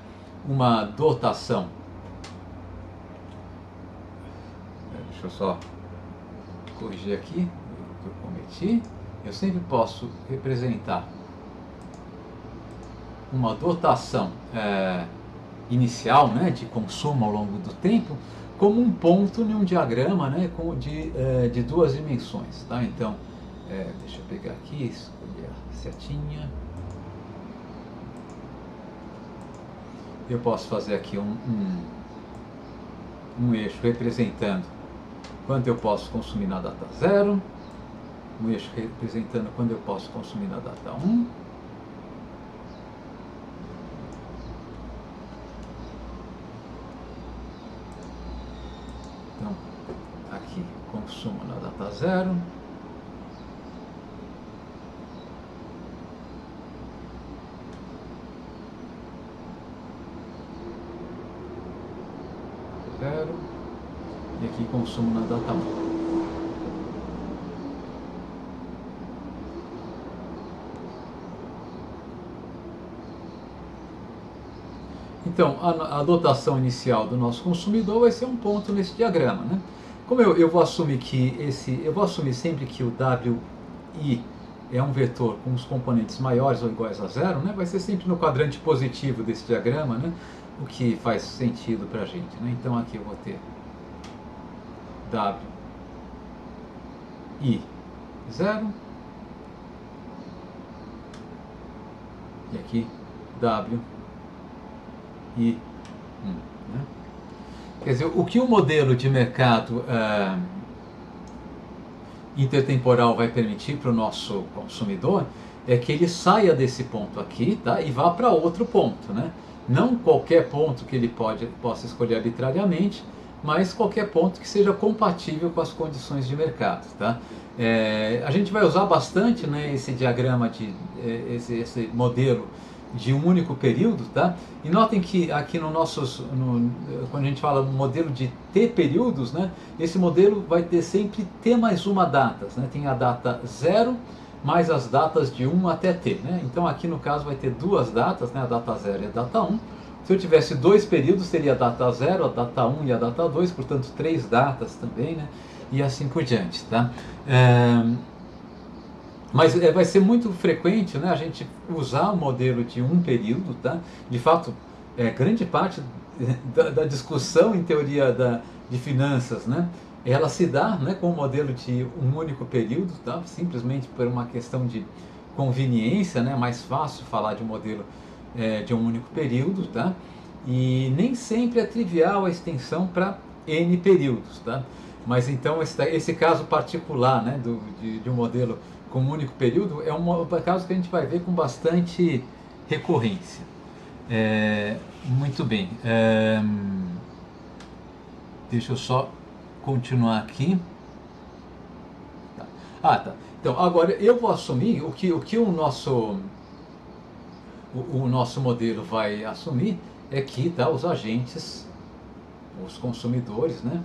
uma dotação. Deixa eu só corrigir aqui o que eu cometi. Eu sempre posso representar uma dotação inicial, né, de consumo ao longo do tempo como um ponto em um diagrama, né, de 2 dimensões, tá? Então, deixa eu pegar aqui, escolher a setinha. Eu posso fazer aqui um eixo representando quanto eu posso consumir na data 0, um eixo representando quando eu posso consumir na data 1, então aqui consumo na data 0, e aqui consumo na data 1. Então, a dotação inicial do nosso consumidor vai ser um ponto nesse diagrama, né? Como eu vou assumir que eu vou assumir sempre que o WI é um vetor com os componentes maiores ou iguais a zero, né? Vai ser sempre no quadrante positivo desse diagrama, né? O que faz sentido para a gente, né? Então aqui eu vou ter WI 0 e aqui WI 1, né? Quer dizer, o que o modelo de mercado intertemporal vai permitir para o nosso consumidor é que ele saia desse ponto aqui, tá? E vá para outro ponto, né? Não qualquer ponto que ele possa escolher arbitrariamente, mas qualquer ponto que seja compatível com as condições de mercado, tá? A gente vai usar bastante, né, esse diagrama esse modelo de um único período, tá? E notem que aqui quando a gente fala modelo de T períodos, né, esse modelo vai ter sempre T mais uma datas, né? Tem a data 0 mais as datas de 1 até T, né? Então aqui no caso vai ter duas datas, né, a data 0 e a data 1. Se eu tivesse dois períodos, teria a data 0, a data 1 e a data 2, portanto 3 datas também, né? E assim por diante, tá? Mas vai ser muito frequente, né, a gente usar o modelo de um período, tá? De fato, grande parte da discussão em teoria de finanças, né, ela se dá, né, com o modelo de um único período, tá? Simplesmente por uma questão de conveniência, né, mais fácil falar de um modelo de um único período, tá? E nem sempre é trivial a extensão para N períodos, tá? Mas então esse caso particular, né, de um modelo com um único período é um caso que a gente vai ver com bastante recorrência. Muito bem. Deixa eu só continuar aqui. Tá. Tá. Então, agora eu vou assumir o que o nosso modelo vai assumir é que, tá, os agentes, os consumidores, né,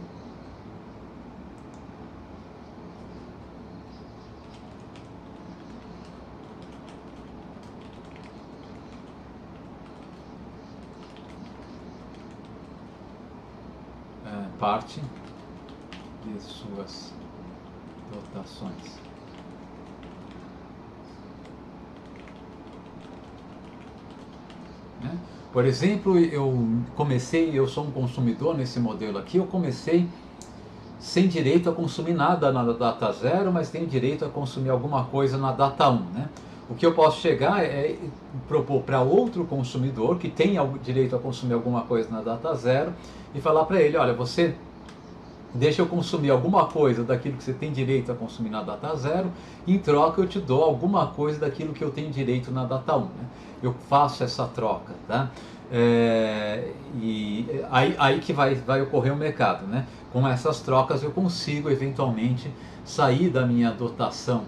parte de suas dotações né? Por exemplo, eu sou um consumidor nesse modelo aqui, eu comecei sem direito a consumir nada na data 0, mas tenho direito a consumir alguma coisa na data 1, né? O que eu posso chegar é propor para outro consumidor que tem direito a consumir alguma coisa na data 0 e falar para ele, olha, você deixa eu consumir alguma coisa daquilo que você tem direito a consumir na data 0, e em troca eu te dou alguma coisa daquilo que eu tenho direito na data 1, né? Eu faço essa troca, tá? E aí que vai ocorrer o mercado, né? Com essas trocas eu consigo eventualmente sair da minha dotação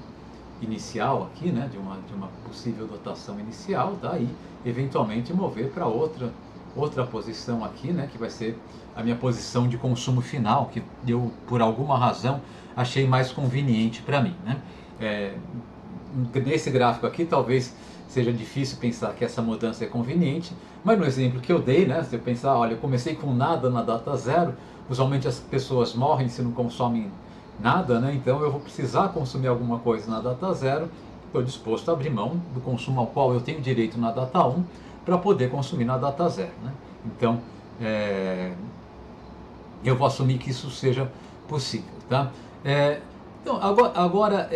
inicial aqui, né? De uma possível dotação inicial, tá? E eventualmente mover para outra posição aqui, né? Que vai ser a minha posição de consumo final, que eu, por alguma razão, achei mais conveniente para mim, né? Nesse gráfico aqui, talvez seja difícil pensar que essa mudança é conveniente, mas no exemplo que eu dei, né? Se eu pensar, olha, eu comecei com nada na data 0, usualmente as pessoas morrem se não consomem nada, né? Então eu vou precisar consumir alguma coisa na data 0, estou disposto a abrir mão do consumo ao qual eu tenho direito na data 1 para poder consumir na data 0, né? Então, eu vou assumir que isso seja possível, tá? Então, agora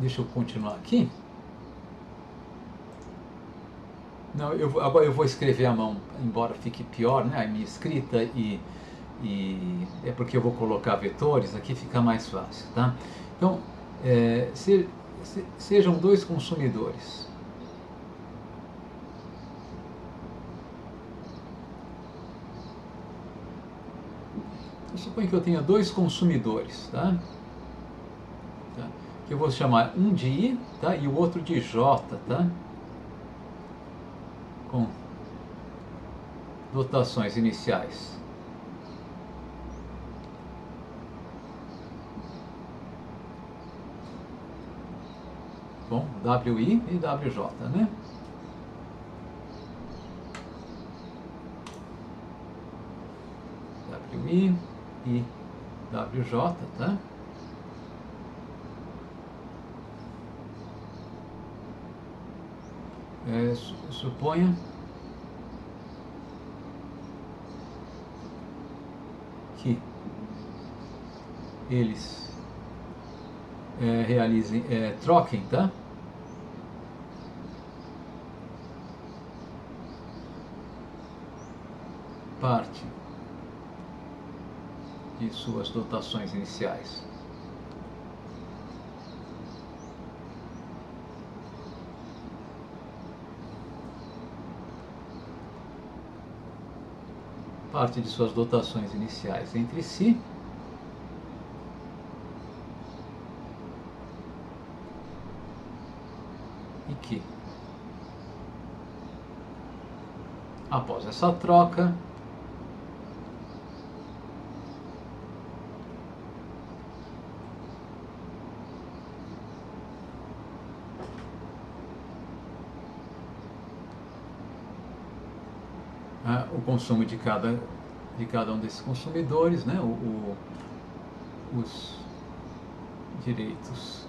deixa eu continuar aqui. Não, agora eu vou escrever à mão, embora fique pior, né, a minha escrita, e é porque eu vou colocar vetores, aqui fica mais fácil, tá? Então, sejam dois consumidores. Eu suponho que eu tenha dois consumidores, tá? Que eu vou chamar um de I, tá? E o outro de J, tá? Com dotações iniciais. Bom, WI e WJ, né? WI e WJ, tá? Suponha que eles realizem, troquem, tá? Parte de suas dotações iniciais. Parte de suas dotações iniciais entre si, e que, após essa troca, o consumo de cada um desses consumidores, né, os direitos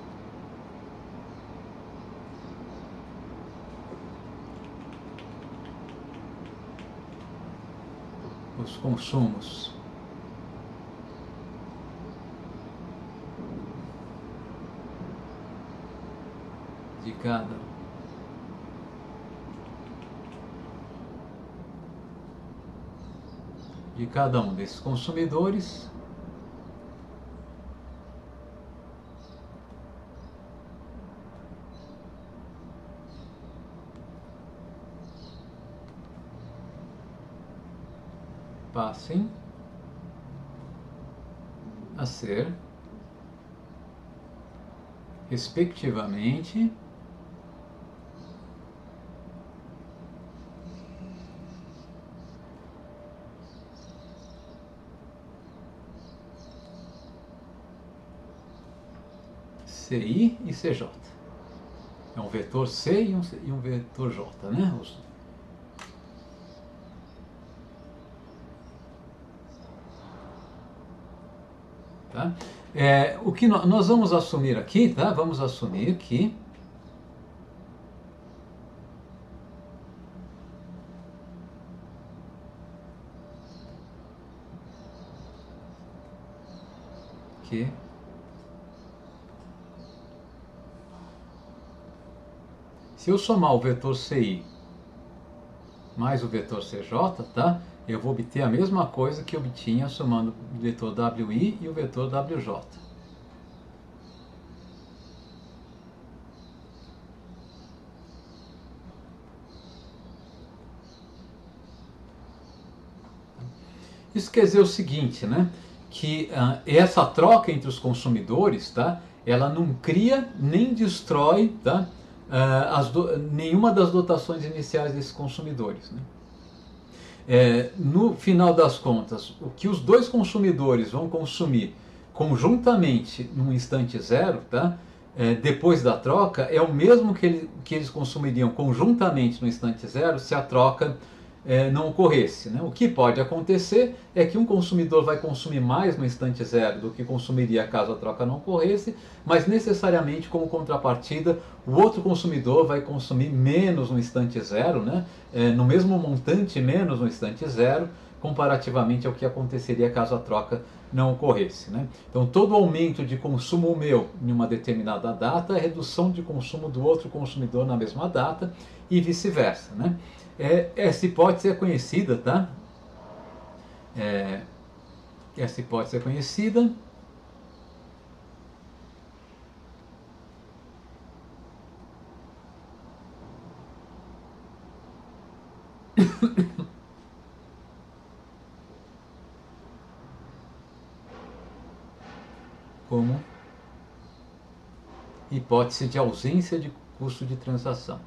os consumos de cada um desses consumidores passem a ser, respectivamente, CI e CJ. É um vetor C e um vetor J, né? Tá? O que nós vamos assumir aqui, tá? Vamos assumir que se eu somar o vetor CI mais o vetor CJ, tá? Eu vou obter a mesma coisa que eu obtinha somando o vetor WI e o vetor WJ. Isso quer dizer o seguinte, né? Que essa troca entre os consumidores, tá? Ela não cria nem destrói, tá? Nenhuma das dotações iniciais desses consumidores, né? No final das contas, o que os dois consumidores vão consumir conjuntamente num instante zero, tá? Depois da troca, é o mesmo que eles consumiriam conjuntamente no instante zero se a troca não ocorresse, né? O que pode acontecer é que um consumidor vai consumir mais no instante zero do que consumiria caso a troca não ocorresse, mas necessariamente como contrapartida o outro consumidor vai consumir menos no instante zero, né? No mesmo montante menos no instante zero, comparativamente ao que aconteceria caso a troca não ocorresse, né? Então todo aumento de consumo meu em uma determinada data é redução de consumo do outro consumidor na mesma data e vice-versa, né? Essa hipótese é conhecida, tá? Essa hipótese é conhecida. Como hipótese de ausência de custo de transação.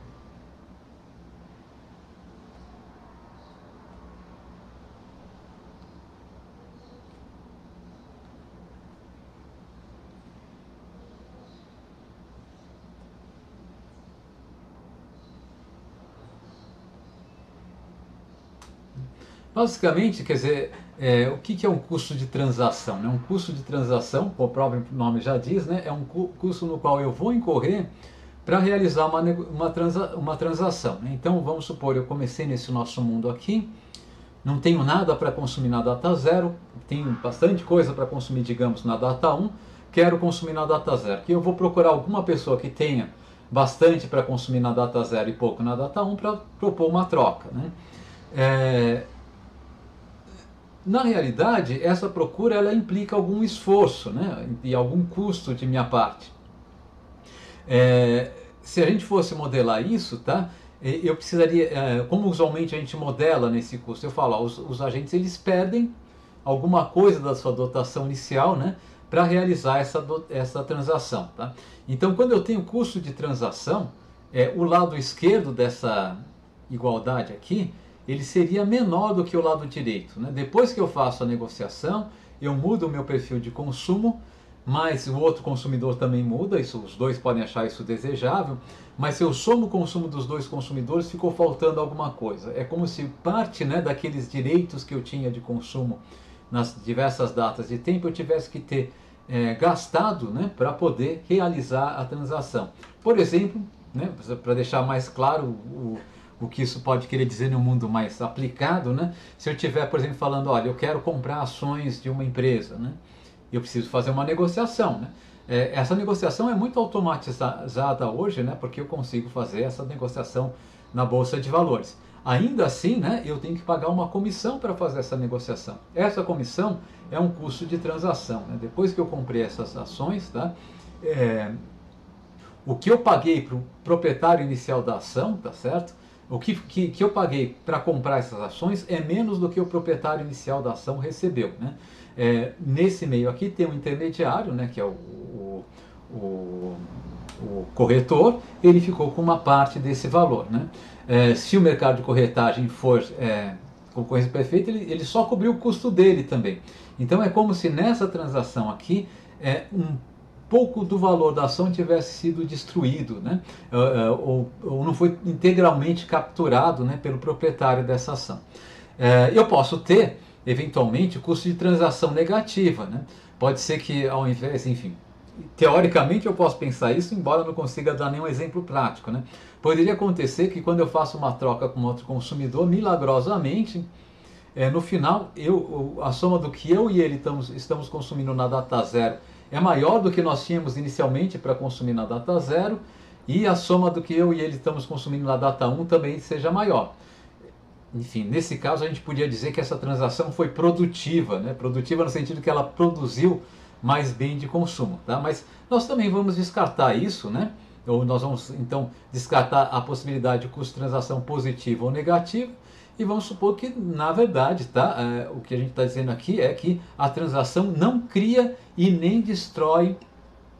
Basicamente, quer dizer, o que é um custo de transação? Né? Um custo de transação, como o próprio nome já diz, né? É um custo no qual eu vou incorrer para realizar uma transação. Né? Então, vamos supor, eu comecei nesse nosso mundo aqui, não tenho nada para consumir na data 0, tenho bastante coisa para consumir, digamos, na data 1, quero consumir na data 0. Que eu vou procurar alguma pessoa que tenha bastante para consumir na data 0 e pouco na data 1 para propor uma troca. Né? Na realidade, essa procura ela implica algum esforço, né, e algum custo de minha parte. Se a gente fosse modelar isso, tá, eu precisaria, como usualmente a gente modela nesse custo, eu falo, ó, os agentes eles perdem alguma coisa da sua dotação inicial, né, para realizar essa transação. Tá? Então, quando eu tenho custo de transação, o lado esquerdo dessa igualdade aqui, ele seria menor do que o lado direito. Né? Depois que eu faço a negociação, eu mudo o meu perfil de consumo, mas o outro consumidor também muda, isso, os dois podem achar isso desejável, mas se eu somo o consumo dos dois consumidores, ficou faltando alguma coisa. É como se parte, né, daqueles direitos que eu tinha de consumo nas diversas datas de tempo, eu tivesse que ter gastado, né, para poder realizar a transação. Por exemplo, né, para deixar mais claro o que isso pode querer dizer no mundo mais aplicado, né? Se eu estiver, por exemplo, falando, olha, eu quero comprar ações de uma empresa, né? Eu preciso fazer uma negociação, né? Essa negociação é muito automatizada hoje, né? Porque eu consigo fazer essa negociação na Bolsa de Valores. Ainda assim, né, eu tenho que pagar uma comissão para fazer essa negociação. Essa comissão é um custo de transação. Né? Depois que eu comprei essas ações, tá? O que eu paguei para o proprietário inicial da ação, tá certo? O que eu paguei para comprar essas ações é menos do que o proprietário inicial da ação recebeu. Né? Nesse meio aqui tem um intermediário, né, que é o corretor, ele ficou com uma parte desse valor. Né? Se o mercado de corretagem for concorrência perfeita, ele só cobriu o custo dele também. Então é como se nessa transação aqui um pouco do valor da ação tivesse sido destruído, né? ou não foi integralmente capturado, né, pelo proprietário dessa ação. Eu posso ter, eventualmente, custo de transação negativa. Né? Pode ser que ao invés, enfim, teoricamente eu posso pensar isso, embora não consiga dar nenhum exemplo prático. Né? Poderia acontecer que quando eu faço uma troca com outro consumidor, milagrosamente, no final, a soma do que eu e ele estamos consumindo na data 0 é maior do que nós tínhamos inicialmente para consumir na data 0, e a soma do que eu e ele estamos consumindo na data 1 também seja maior. Enfim, nesse caso a gente podia dizer que essa transação foi produtiva, né? Produtiva no sentido que ela produziu mais bem de consumo. Tá? Mas nós também vamos descartar isso, né? Ou nós vamos então descartar a possibilidade de custo de transação positivo ou negativo, e vamos supor que, na verdade, tá, o que a gente está dizendo aqui é que a transação não cria e nem destrói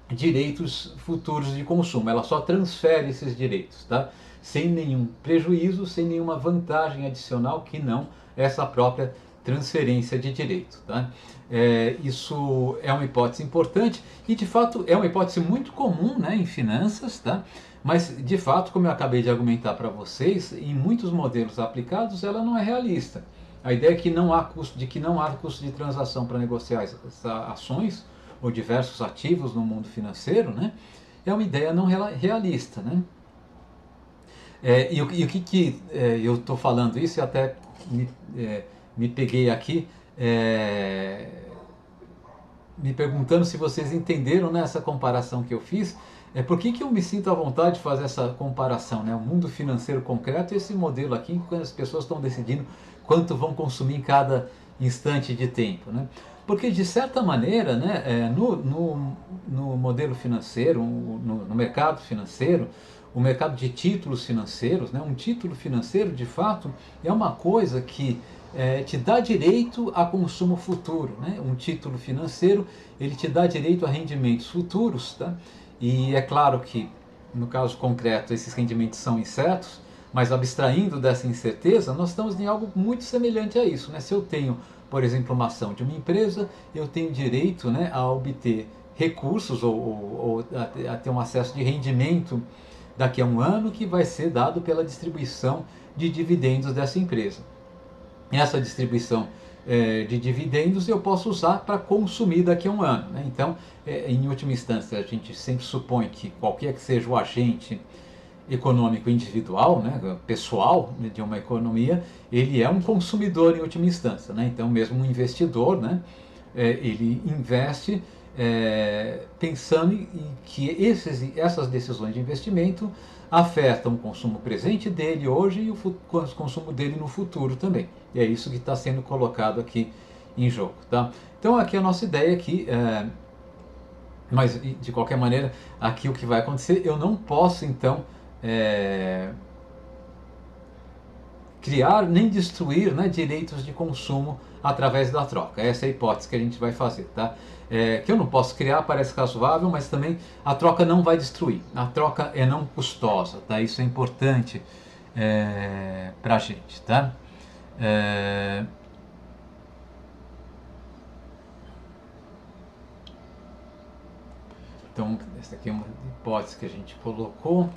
direitos futuros de consumo, ela só transfere esses direitos, tá? Sem nenhum prejuízo, sem nenhuma vantagem adicional que não essa própria transferência de direito. Tá? Isso é uma hipótese importante e, de fato, é uma hipótese muito comum, né, em finanças, tá? Mas, de fato, como eu acabei de argumentar para vocês, em muitos modelos aplicados ela não é realista. A ideia é que não há custo de transação para negociar essas ações ou diversos ativos no mundo financeiro, né? É uma ideia não realista. Né? E o que eu estou falando isso e até me peguei aqui me perguntando se vocês entenderam, né, essa comparação que eu fiz. Por que eu me sinto à vontade de fazer essa comparação, né? O mundo financeiro concreto e esse modelo aqui, quando as pessoas estão decidindo quanto vão consumir em cada instante de tempo. Né? Porque, de certa maneira, né, no modelo financeiro, no mercado financeiro, o mercado de títulos financeiros, né, um título financeiro, de fato, é uma coisa que te dá direito a consumo futuro. Né? Um título financeiro, ele te dá direito a rendimentos futuros, tá? E é claro que, no caso concreto, esses rendimentos são incertos, mas abstraindo dessa incerteza, nós estamos em algo muito semelhante a isso. Né? Se eu tenho, por exemplo, uma ação de uma empresa, eu tenho direito, né, a obter recursos ou a ter um acesso de rendimento daqui a um ano que vai ser dado pela distribuição de dividendos dessa empresa. essa distribuição de dividendos eu posso usar para consumir daqui a um ano, né? Então, em última instância, a gente sempre supõe que qualquer que seja o agente econômico individual, né, pessoal de uma economia, ele é um consumidor em última instância, né? Então, mesmo um investidor, né, ele investe pensando em que essas decisões de investimento afetam o consumo presente dele hoje e o consumo dele no futuro também. E é isso que está sendo colocado aqui em jogo, tá? Então aqui a nossa ideia aqui, mas de qualquer maneira, aqui o que vai acontecer, eu não posso então criar nem destruir, né, direitos de consumo através da troca. Essa é a hipótese que a gente vai fazer, tá? Que eu não posso criar, parece razoável, mas também a troca não vai destruir. A troca é não custosa, tá? Isso é importante para a gente, tá? Então, essa aqui é uma hipótese que a gente colocou.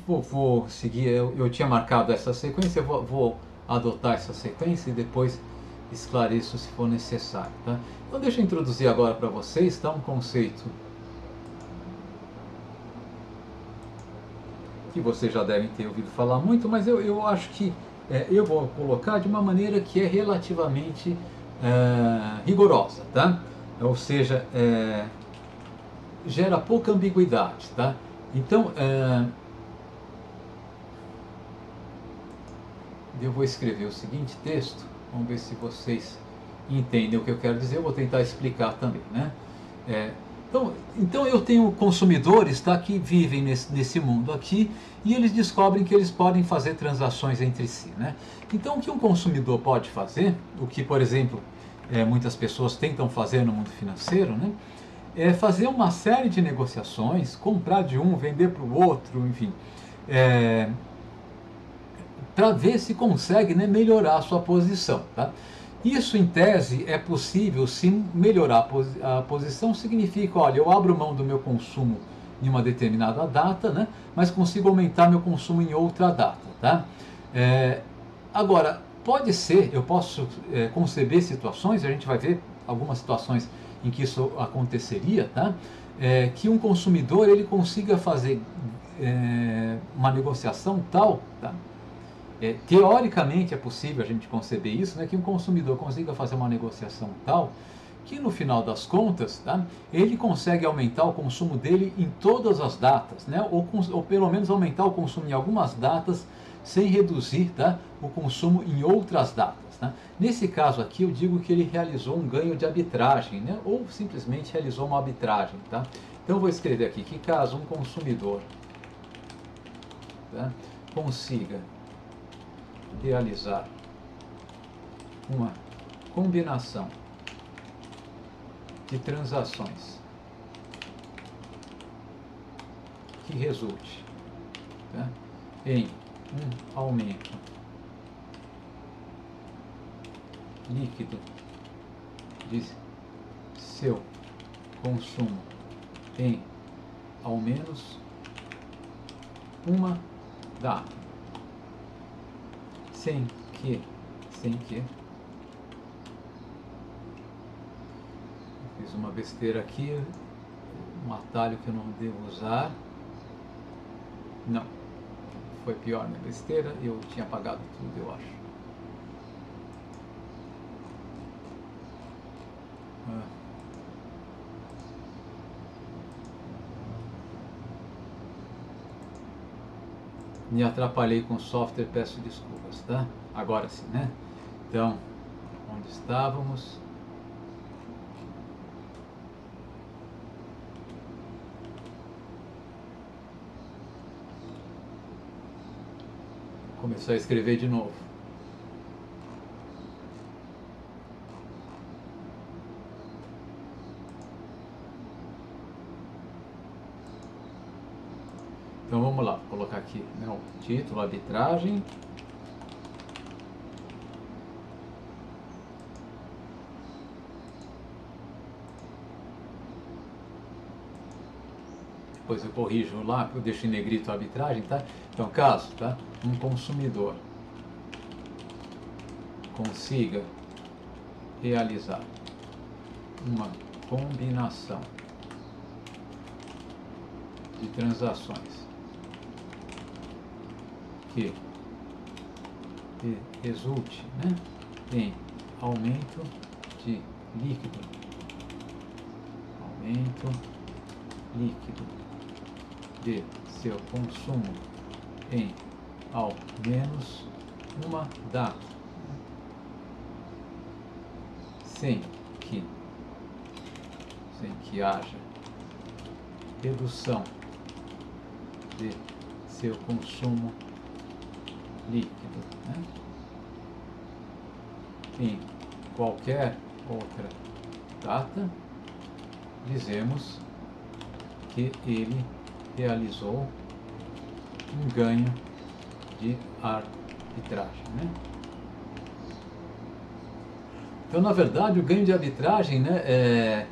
Vou seguir, eu tinha marcado essa sequência, eu vou adotar essa sequência e depois esclareço se for necessário, tá? Então deixa eu introduzir agora para vocês, tá, um conceito que vocês já devem ter ouvido falar muito, mas eu acho que eu vou colocar de uma maneira que é relativamente rigorosa, tá? Ou seja, gera pouca ambiguidade, tá? Então, eu vou escrever o seguinte texto, vamos ver se vocês entendem o que eu quero dizer, eu vou tentar explicar também, né? Então eu tenho consumidores, tá, que vivem nesse mundo aqui e eles descobrem que eles podem fazer transações entre si, né? Então o que um consumidor pode fazer, o que por exemplo muitas pessoas tentam fazer no mundo financeiro, né? É fazer uma série de negociações, comprar de um, vender para o outro, enfim, para ver se consegue, né, melhorar a sua posição, tá? Isso, em tese, é possível se melhorar a posição. Significa, olha, eu abro mão do meu consumo em uma determinada data, né, mas consigo aumentar meu consumo em outra data, tá? Agora, pode ser, eu posso conceber situações, a gente vai ver algumas situações em que isso aconteceria, tá? Que um consumidor ele consiga fazer uma negociação tal, tá? Teoricamente é possível a gente conceber isso, né, que um consumidor consiga fazer uma negociação tal que no final das contas, tá, ele consegue aumentar o consumo dele em todas as datas, né, ou pelo menos aumentar o consumo em algumas datas sem reduzir, tá, o consumo em outras datas, tá? Nesse caso aqui eu digo que ele realizou um ganho de arbitragem, né, ou simplesmente realizou uma arbitragem, tá? Então eu vou escrever aqui que caso um consumidor, tá, consiga realizar uma combinação de transações que resulte, tá, em um aumento líquido de seu consumo em ao menos uma data, sem que fiz uma besteira aqui, um atalho que eu não devo usar, não, foi pior minha besteira, eu tinha apagado tudo, eu acho. Me atrapalhei com o software, peço desculpas, tá? Agora sim, né? Então, onde estávamos? Vou começar a escrever de novo. Então vamos lá, vou colocar aqui, né, o título, arbitragem. depois eu corrijo lá, eu deixo em negrito a arbitragem, tá? Então, caso, tá? Um consumidor consiga realizar uma combinação de transações que resulte, né, em aumento de líquido, de seu consumo em ao menos uma data, sem que haja redução de seu consumo líquido, né, em qualquer outra data, dizemos que ele realizou um ganho de arbitragem, né? Então, na verdade, o ganho de arbitragem, né,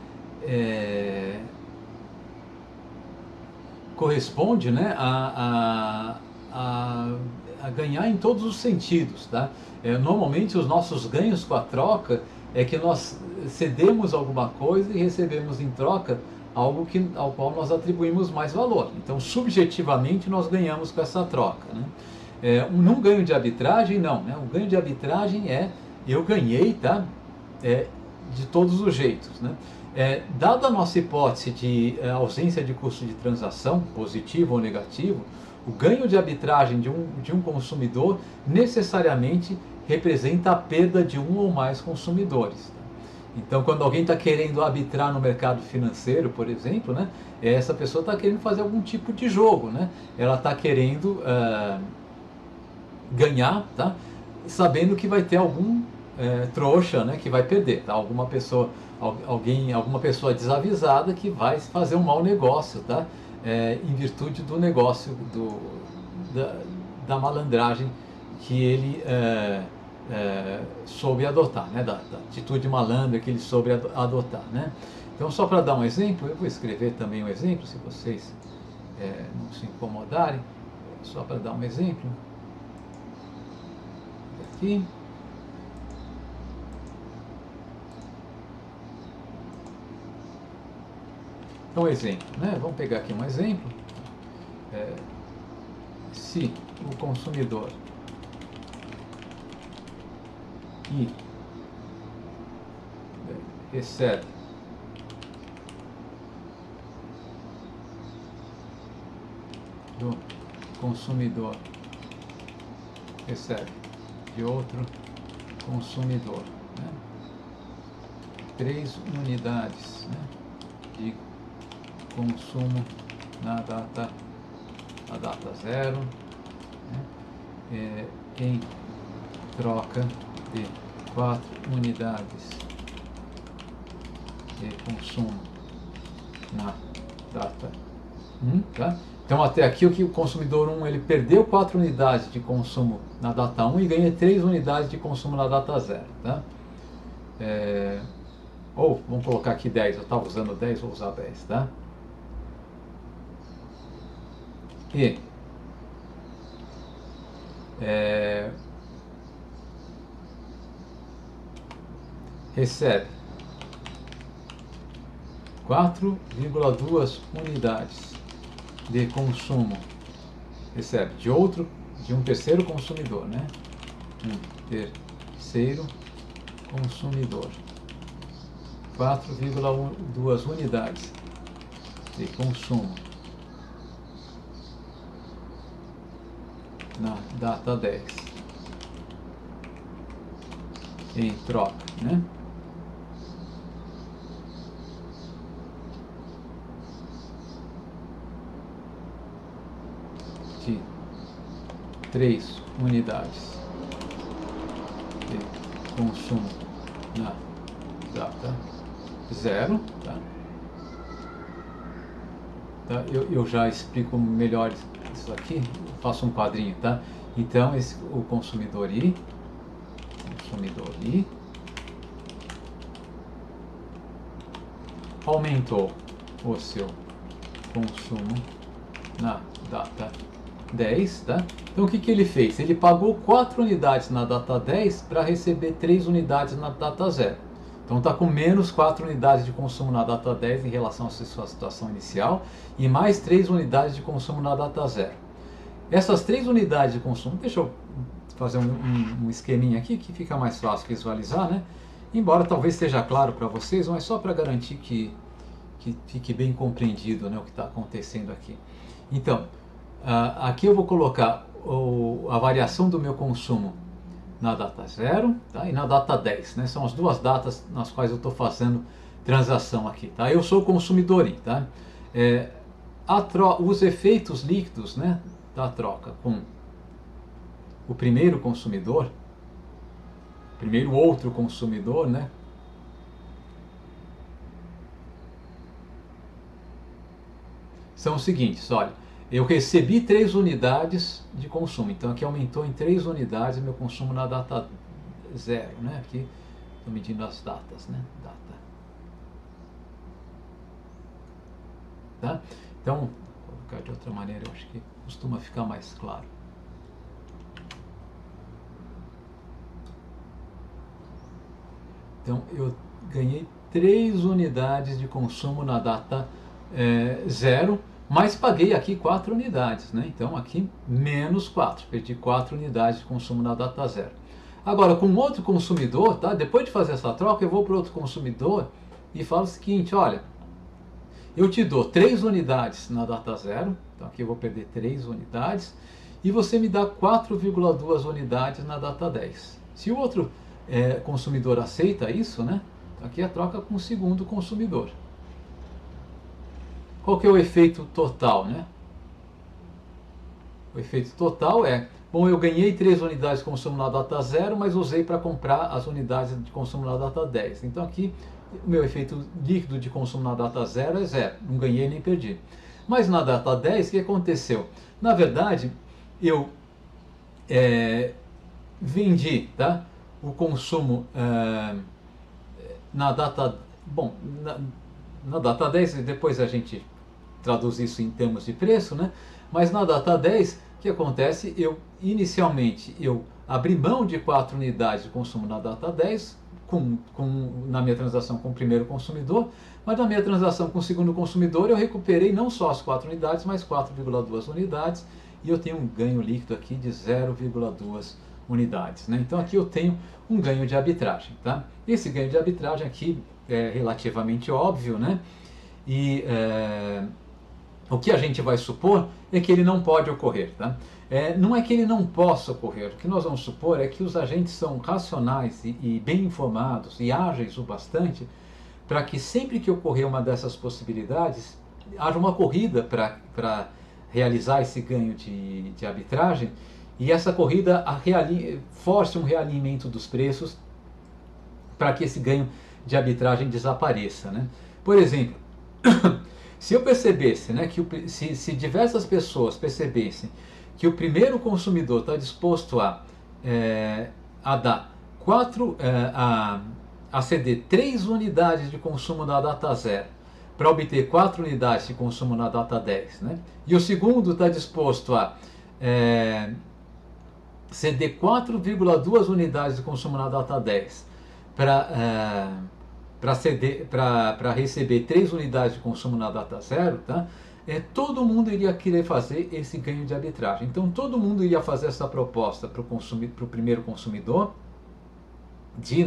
corresponde, né, a ganhar em todos os sentidos, tá? Normalmente os nossos ganhos com a troca é que nós cedemos alguma coisa e recebemos em troca algo ao qual nós atribuímos mais valor. Então, subjetivamente, nós ganhamos com essa troca, né? Um ganho de arbitragem, não, né? Um ganho de arbitragem eu ganhei, tá? De todos os jeitos, né? Dada a nossa hipótese de ausência de custo de transação, positivo ou negativo, o ganho de arbitragem de um consumidor necessariamente representa a perda de um ou mais consumidores. Então, quando alguém está querendo arbitrar no mercado financeiro, por exemplo, né, essa pessoa está querendo fazer algum tipo de jogo, né? Ela está querendo ganhar, tá? Sabendo que vai ter algum trouxa, né, que vai perder, tá? Alguma pessoa desavisada que vai fazer um mau negócio, tá? Em virtude do negócio da malandragem que ele soube adotar, né? Da atitude malandra que ele soube adotar, né? Então, só para dar um exemplo, eu vou escrever também um exemplo, se vocês não se incomodarem, só para dar um exemplo. Aqui. Então, exemplo, né? Vamos pegar aqui um exemplo. Se o consumidor recebe do consumidor de outro consumidor, né, 3 unidades, né, de consumo na data 0, né, em troca de 4 unidades de consumo na data 1, tá? Então, até aqui o consumidor 1 ele perdeu 4 unidades de consumo na data 1 e ganha 3 unidades de consumo na data 0, tá? Ou vamos colocar aqui 10, eu estava usando 10, vou usar 10, tá? E recebe 4,2 unidades de consumo, recebe de um terceiro consumidor, né? Terceiro consumidor, 4,2 unidades de consumo na data 10 em troca, né, de 3 unidades de consumo na data 0, tá? Eu já explico melhor isso aqui, faço um quadrinho, tá? Então, o consumidor I aumentou o seu consumo na data 10, tá? Então o que, que ele fez? Ele pagou 4 unidades na data 10 para receber 3 unidades na data 0. Então está com menos 4 unidades de consumo na data 10 em relação à sua situação inicial e mais 3 unidades de consumo na data 0. Essas 3 unidades de consumo, deixa eu fazer um esqueminha aqui que fica mais fácil visualizar, né? Embora talvez esteja claro para vocês, mas só para garantir que fique bem compreendido, né, o que está acontecendo aqui. Então, aqui eu vou colocar a variação do meu consumo na data 0, tá? E na data 10, né? São as duas datas nas quais eu estou fazendo transação aqui, tá? Eu sou o consumidor, tá? Os efeitos líquidos, né, da troca com o primeiro consumidor, primeiro outro consumidor, né? São os seguintes, olha, eu recebi 3 unidades de consumo, então aqui aumentou em 3 unidades meu consumo na data 0, né? Aqui estou medindo as datas, né? Data. Tá? Então, vou colocar de outra maneira, eu acho que costuma ficar mais claro. Então, eu ganhei 3 unidades de consumo na data 0, mas paguei aqui 4 unidades, né? Então aqui menos 4, perdi 4 unidades de consumo na data 0. Agora, com outro consumidor, tá? Depois de fazer essa troca, eu vou para outro consumidor e falo o seguinte, olha, eu te dou 3 unidades na data 0, então aqui eu vou perder 3 unidades, e você me dá 4,2 unidades na data 10. Se o outro consumidor aceita isso, né? Aqui é a troca com o segundo consumidor. Qual que é o efeito total, né? O efeito total é, bom, eu ganhei 3 unidades de consumo na data 0, mas usei para comprar as unidades de consumo na data 10. Então aqui, o meu efeito líquido de consumo na data 0 é 0, não ganhei nem perdi. Mas na data 10, o que aconteceu? Na verdade, eu vendi, tá, o consumo na data... Bom, na data 10, depois a gente traduz isso em termos de preço, né? Mas na data 10, o que acontece? Inicialmente, eu abri mão de 4 unidades de consumo na data 10, na minha transação com o primeiro consumidor, mas na minha transação com o segundo consumidor, eu recuperei não só as 4 unidades, mas 4,2 unidades, e eu tenho um ganho líquido aqui de 0,2 unidades, né? Então aqui eu tenho um ganho de arbitragem, tá? Esse ganho de arbitragem aqui é relativamente óbvio, né? E o que a gente vai supor é que ele não pode ocorrer, tá? Não é que ele não possa ocorrer, o que nós vamos supor é que os agentes são racionais e bem informados e ágeis o bastante para que sempre que ocorrer uma dessas possibilidades, haja uma corrida para realizar esse ganho de arbitragem, e essa corrida force um realinhamento dos preços para que esse ganho de arbitragem desapareça, né? Por exemplo, se eu percebesse, né, se diversas pessoas percebessem que o primeiro consumidor está disposto a dar a ceder 3 unidades de consumo na data 0 para obter 4 unidades de consumo na data 10, né? E o segundo está disposto a ceder 4,2 unidades de consumo na data 10 para receber 3 unidades de consumo na data 0, tá? Todo mundo iria querer fazer esse ganho de arbitragem. Então todo mundo iria fazer essa proposta para o primeiro consumidor de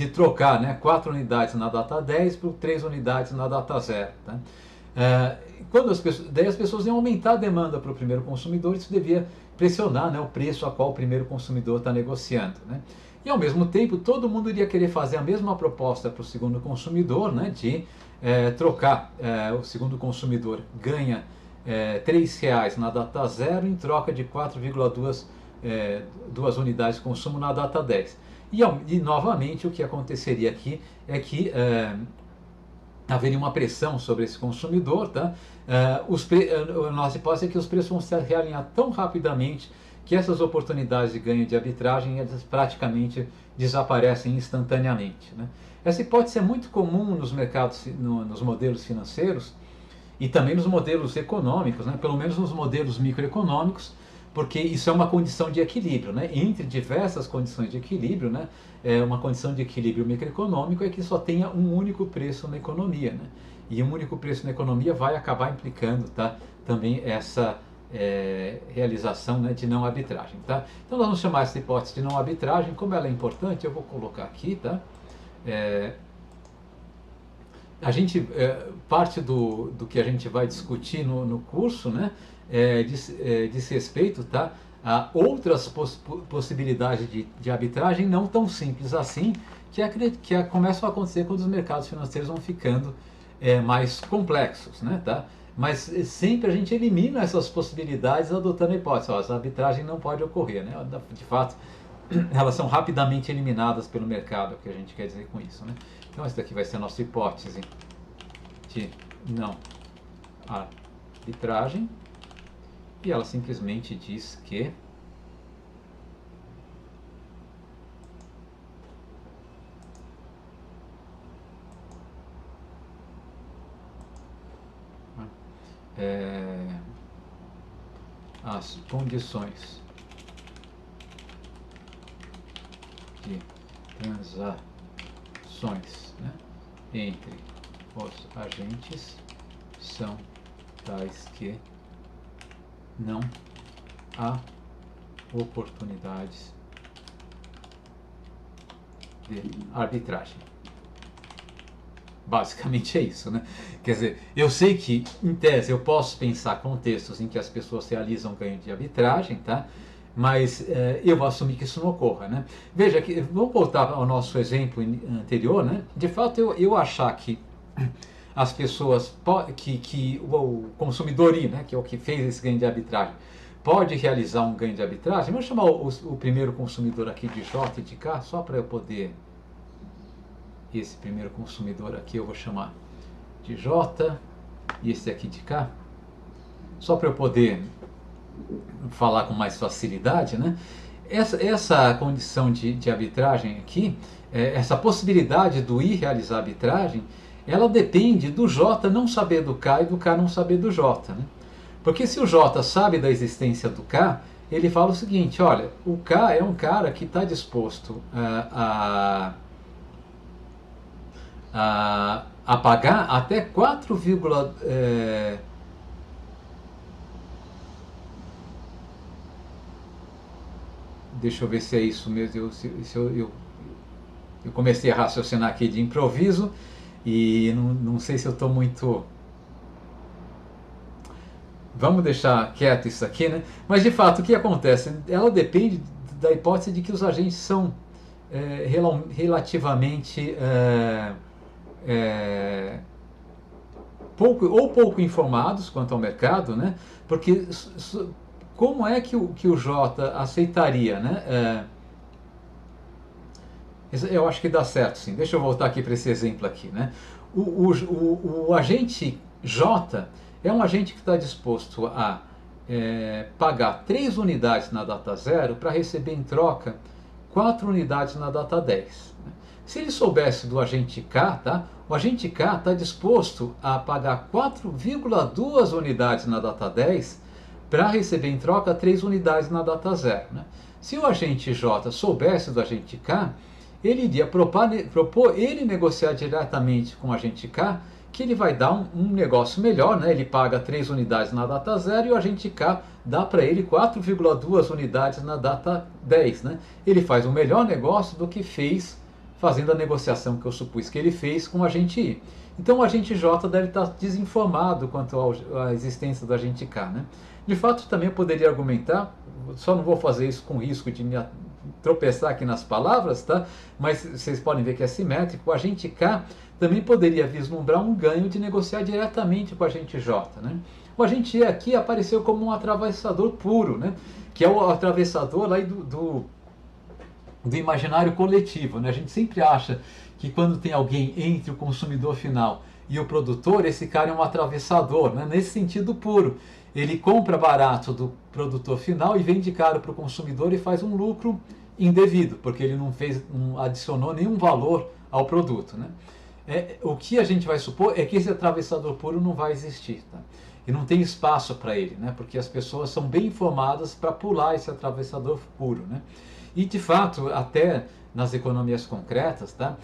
trocar, né, 4 unidades na data 10 por 3 unidades na data 0. Tá? Daí as pessoas iam aumentar a demanda para o primeiro consumidor, isso devia pressionar, né, o preço a qual o primeiro consumidor está negociando. Né? E ao mesmo tempo, todo mundo iria querer fazer a mesma proposta para o segundo consumidor, né, de trocar. O segundo consumidor ganha R$3 na data 0 em troca de 4,2 unidades de consumo na data 10. E novamente o que aconteceria aqui é que haveria uma pressão sobre esse consumidor, tá? A nossa hipótese é que os preços vão se realinhar tão rapidamente que essas oportunidades de ganho de arbitragem elas praticamente desaparecem instantaneamente, né? Essa hipótese é muito comum nos mercados, nos modelos financeiros e também nos modelos econômicos, né? Pelo menos nos modelos microeconômicos, porque isso é uma condição de equilíbrio, né? Entre diversas condições de equilíbrio, né? Uma condição de equilíbrio microeconômico é que só tenha um único preço na economia, né? E um único preço na economia vai acabar implicando, tá, também essa realização, né, de não arbitragem, tá? Então nós vamos chamar essa hipótese de não arbitragem. Como ela é importante, eu vou colocar aqui, tá? A gente, parte do que a gente vai discutir no curso, né, diz respeito, tá, a outras possibilidades de arbitragem não tão simples assim, que começam a acontecer quando os mercados financeiros vão ficando mais complexos, né, tá? Mas sempre a gente elimina essas possibilidades adotando a hipótese, essa arbitragem não pode ocorrer, né? De fato, elas são rapidamente eliminadas pelo mercado, é o que a gente quer dizer com isso, né? Então essa daqui vai ser a nossa hipótese de não arbitragem, e ela simplesmente diz que as condições de transações, né, entre os agentes são tais que não há oportunidades de arbitragem. Basicamente é isso, né? Quer dizer, eu sei que, em tese, eu posso pensar contextos em que as pessoas realizam ganho de arbitragem, tá? Mas eu vou assumir que isso não ocorra, né? Veja, que, vamos voltar ao nosso exemplo anterior, né? De fato, eu achar que as pessoas, que o consumidor, né, que é o que fez esse ganho de arbitragem, pode realizar um ganho de arbitragem. Vamos chamar o primeiro consumidor aqui de J e de K, só para eu poder... Esse primeiro consumidor aqui eu vou chamar de J e esse aqui de K, só para eu poder falar com mais facilidade, né? Essa condição de arbitragem aqui, essa possibilidade do I realizar arbitragem, ela depende do J não saber do K e do K não saber do J, né? Porque se o J sabe da existência do K, ele fala o seguinte: olha, o K é um cara que está disposto a pagar até 4, deixa eu ver se é isso mesmo. Eu comecei a raciocinar aqui de improviso e não sei se eu estou muito... Vamos deixar quieto isso aqui, né? Mas de fato, o que acontece? Ela depende da hipótese de que os agentes são relativamente pouco informados quanto ao mercado, né? Porque como é que o J aceitaria, né? Eu acho que dá certo, sim. Deixa eu voltar aqui para esse exemplo aqui, né? O agente J é um agente que está disposto a pagar 3 unidades na data 0 para receber em troca 4 unidades na data 10. Se ele soubesse do agente K, tá? O agente K está disposto a pagar 4,2 unidades na data 10 para receber em troca 3 unidades na data 0. Né? Se o agente J soubesse do agente K, ele iria propor ele negociar diretamente com o agente K, que ele vai dar um negócio melhor, né? Ele paga 3 unidades na data 0 e o agente K dá para ele 4,2 unidades na data 10. Né? Ele faz um melhor negócio do que fez fazendo a negociação que eu supus que ele fez com o agente I. Então o agente J deve estar desinformado quanto à existência do agente K. Né? De fato, também eu poderia argumentar, só não vou fazer isso com risco de me tropeçar aqui nas palavras, tá? Mas vocês podem ver que é simétrico. O agente K também poderia vislumbrar um ganho de negociar diretamente com o agente J. Né? O agente E aqui apareceu como um atravessador puro, né? Que é o atravessador lá do imaginário coletivo. Né? A gente sempre acha que quando tem alguém entre o consumidor final e o produtor, esse cara é um atravessador, né? Nesse sentido puro. Ele compra barato do produtor final e vende caro para o consumidor e faz um lucro indevido, porque ele não adicionou nenhum valor ao produto, né? O que a gente vai supor é que esse atravessador puro não vai existir, tá? E não tem espaço para ele, né? Porque as pessoas são bem informadas para pular esse atravessador puro, né? E de fato, até nas economias concretas, tá?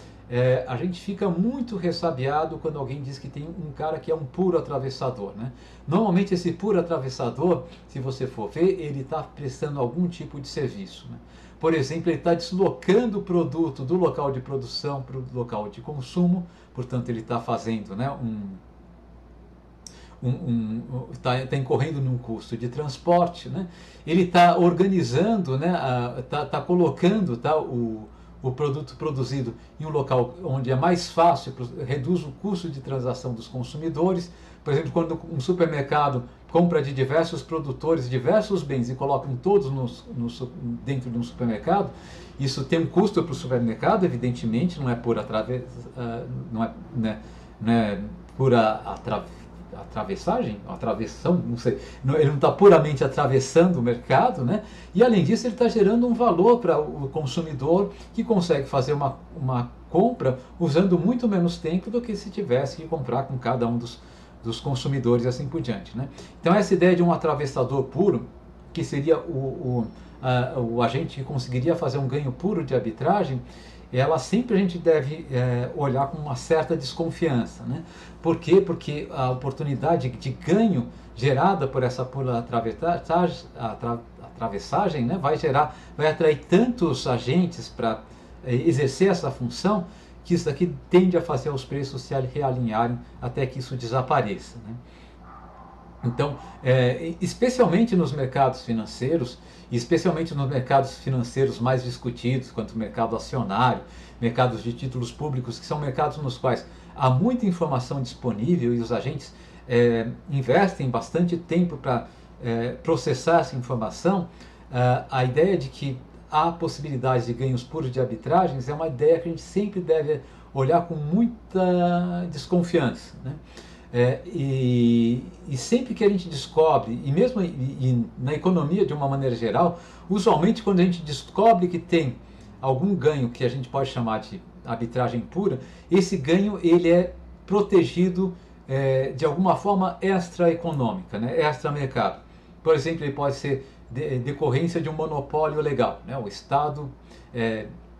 A gente fica muito ressabiado quando alguém diz que tem um cara que é um puro atravessador, né? Normalmente esse puro atravessador, se você for ver, ele está prestando algum tipo de serviço, né? Por exemplo, ele está deslocando o produto do local de produção para o local de consumo, portanto ele está fazendo, né, está incorrendo num custo de transporte, né? Ele está organizando, né, tá colocando, tá, o produto produzido em um local onde é mais fácil, reduz o custo de transação dos consumidores. Por exemplo, quando um supermercado compra de diversos produtores diversos bens e colocam todos dentro de um supermercado, isso tem um custo para o supermercado, evidentemente, não é por atravessão, não sei, ele não está puramente atravessando o mercado, né? E além disso ele está gerando um valor para o consumidor que consegue fazer uma compra usando muito menos tempo do que se tivesse que comprar com cada um dos consumidores e assim por diante, né? Então essa ideia de um atravessador puro, que seria o agente que conseguiria fazer um ganho puro de arbitragem, ela sempre a gente deve olhar com uma certa desconfiança, né? Por quê? Porque a oportunidade de ganho gerada por essa pura atravessagem, né, vai atrair tantos agentes para exercer essa função, que isso daqui tende a fazer os preços se realinharem até que isso desapareça, né? Então, especialmente nos mercados financeiros, e especialmente nos mercados financeiros mais discutidos, quanto o mercado acionário, mercados de títulos públicos, que são mercados nos quais há muita informação disponível e os agentes investem bastante tempo para processar essa informação, a ideia de que há possibilidade de ganhos puros de arbitragens é uma ideia que a gente sempre deve olhar com muita desconfiança, né? E sempre que a gente descobre, e mesmo na economia de uma maneira geral, usualmente quando a gente descobre que tem algum ganho que a gente pode chamar de arbitragem pura, esse ganho ele é protegido de alguma forma extra-econômica, né, extra-mercado. Por exemplo, ele pode ser decorrência de um monopólio legal, né? O Estado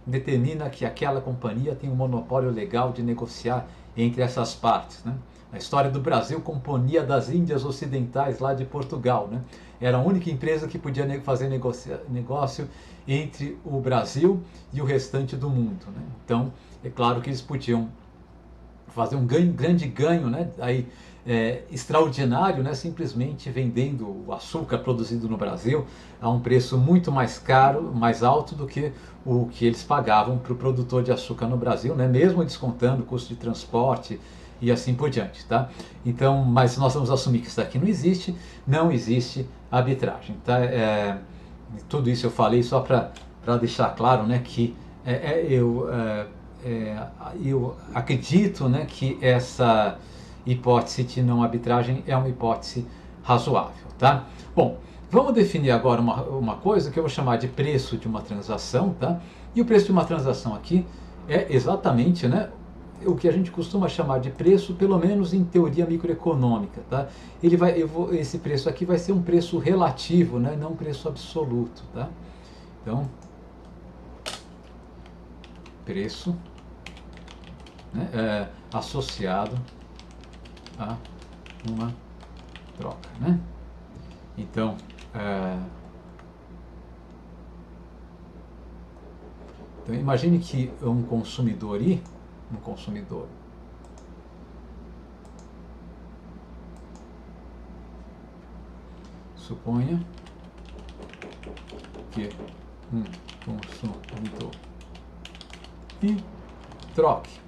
determina que aquela companhia tem um monopólio legal de negociar entre essas partes, né? A história do Brasil, Companhia das Índias Ocidentais, lá de Portugal, né? Era a única empresa que podia fazer negócio entre o Brasil e o restante do mundo, né? Então, é claro que eles podiam fazer um grande ganho, né? Extraordinário, né? Simplesmente vendendo o açúcar produzido no Brasil a um preço muito mais caro, mais alto do que o que eles pagavam para o produtor de açúcar no Brasil, né? Mesmo descontando o custo de transporte e assim por diante, tá? Então, mas nós vamos assumir que isso daqui não existe arbitragem, tá? Tudo isso eu falei só para deixar claro, né, que eu acredito, né, que essa hipótese de não arbitragem é uma hipótese razoável, tá? Bom, vamos definir agora uma coisa que eu vou chamar de preço de uma transação, tá? E o preço de uma transação aqui é exatamente, né, o que a gente costuma chamar de preço, pelo menos em teoria microeconômica, tá? Esse preço aqui vai ser um preço relativo, né? Não um preço absoluto, tá? Então, preço, né, associado a uma troca, né? Então, imagine que um consumidor suponha que um consumidor e troque,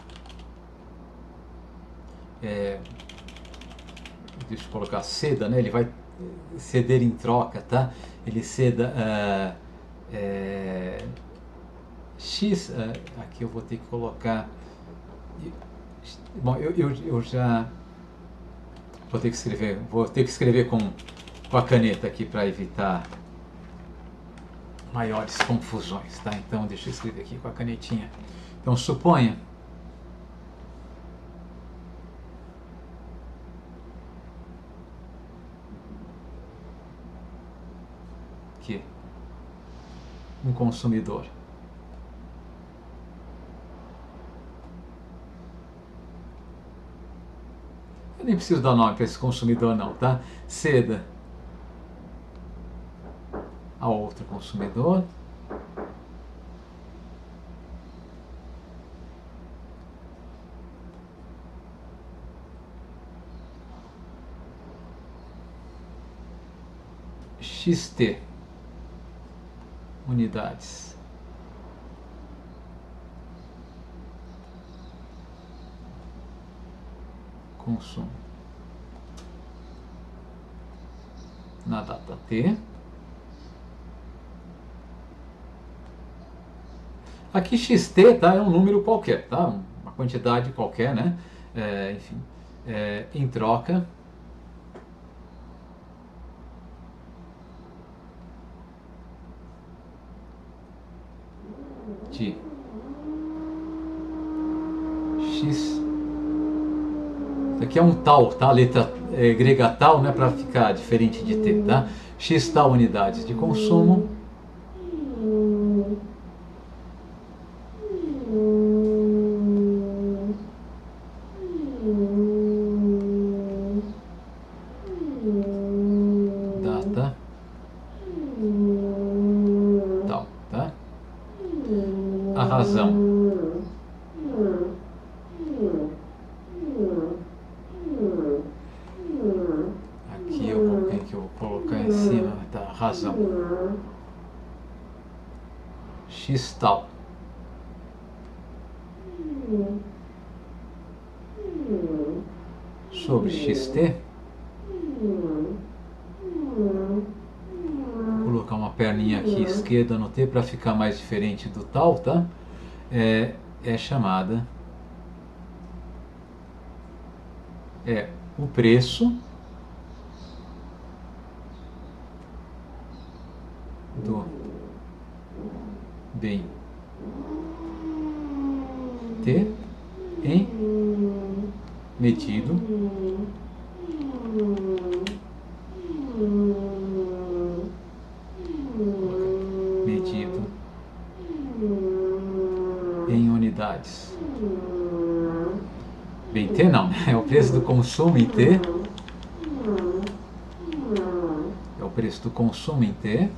deixa eu colocar ceda, né? Ele vai ceder em troca, tá? Ele ceda X, aqui eu vou ter que colocar. Bom, eu já vou ter que escrever com a caneta aqui para evitar maiores confusões, tá? Então deixa eu escrever aqui com a canetinha. Então suponha aqui um consumidor. Eu nem preciso dar nome para esse consumidor não, tá? Ceda a outro consumidor. XT unidades. Consumo na data T. Aqui XT, tá, é um número qualquer, tá? Uma quantidade qualquer, né? Enfim, em troca de X. Isso aqui é um tal, tá? A letra grega tal, né? Para ficar diferente de T, tá? X tal unidades de consumo data tal, tá? A razão aqui eu coloquei que eu vou colocar em cima, tá? Razão X tal sobre XT. Vou colocar uma perninha aqui esquerda no T para ficar mais diferente do tal, tá? É chamada o preço do bem T em medido em unidades. Bem T não, é o preço do consumo em T. É o preço do consumo em T.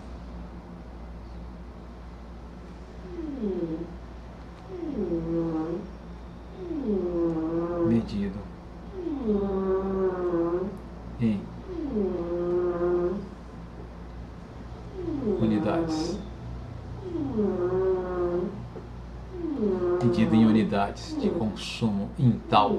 Medido em unidades. Medido em unidades de consumo em tal.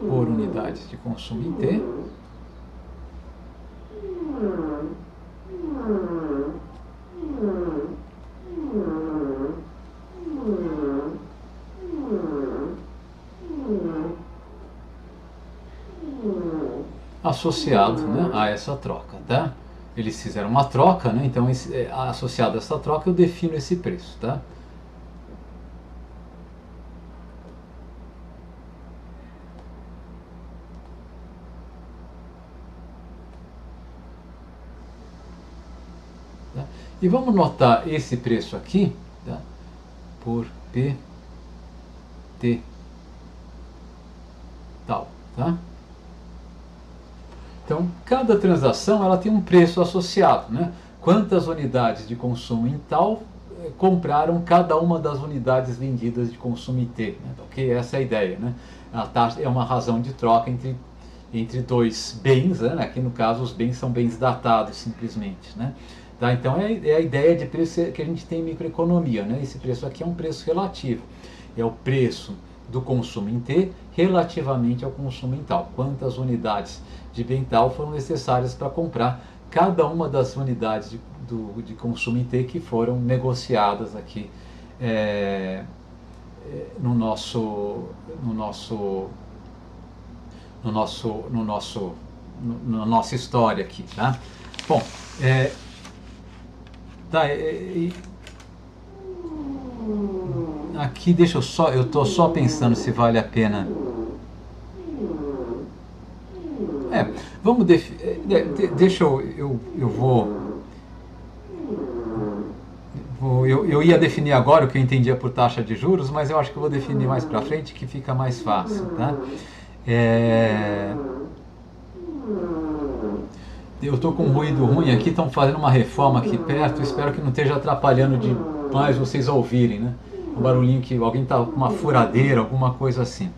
Por unidades de consumo em T. Associado, né, a essa troca, tá? Eles fizeram uma troca, né? Então associado a essa troca eu defino esse preço, tá? E vamos notar esse preço aqui, tá? Por PT tal, tá? Então, cada transação ela tem um preço associado, né? Quantas unidades de consumo em tal compraram cada uma das unidades vendidas de consumo em T, né? Ok? Essa é a ideia, né? A taxa é uma razão de troca entre dois bens, né? Aqui no caso os bens são bens datados simplesmente, né? Tá? Então é a ideia de preço que a gente tem em microeconomia, né? Esse preço aqui é um preço relativo, é o preço do consumo em T relativamente ao consumo em tal. Quantas unidades de bem tal foram necessárias para comprar cada uma das unidades de consumo em T que foram negociadas aqui na nossa história aqui, tá? Bom, tá, aqui eu estou só pensando se vale a pena. Vamos deixa eu eu ia definir agora o que eu entendia por taxa de juros, mas eu acho que eu vou definir mais para frente que fica mais fácil, tá? Eu estou com um ruído ruim aqui, estão fazendo uma reforma aqui perto, espero que não esteja atrapalhando demais vocês ouvirem, né? Um barulhinho que alguém está com uma furadeira, alguma coisa assim.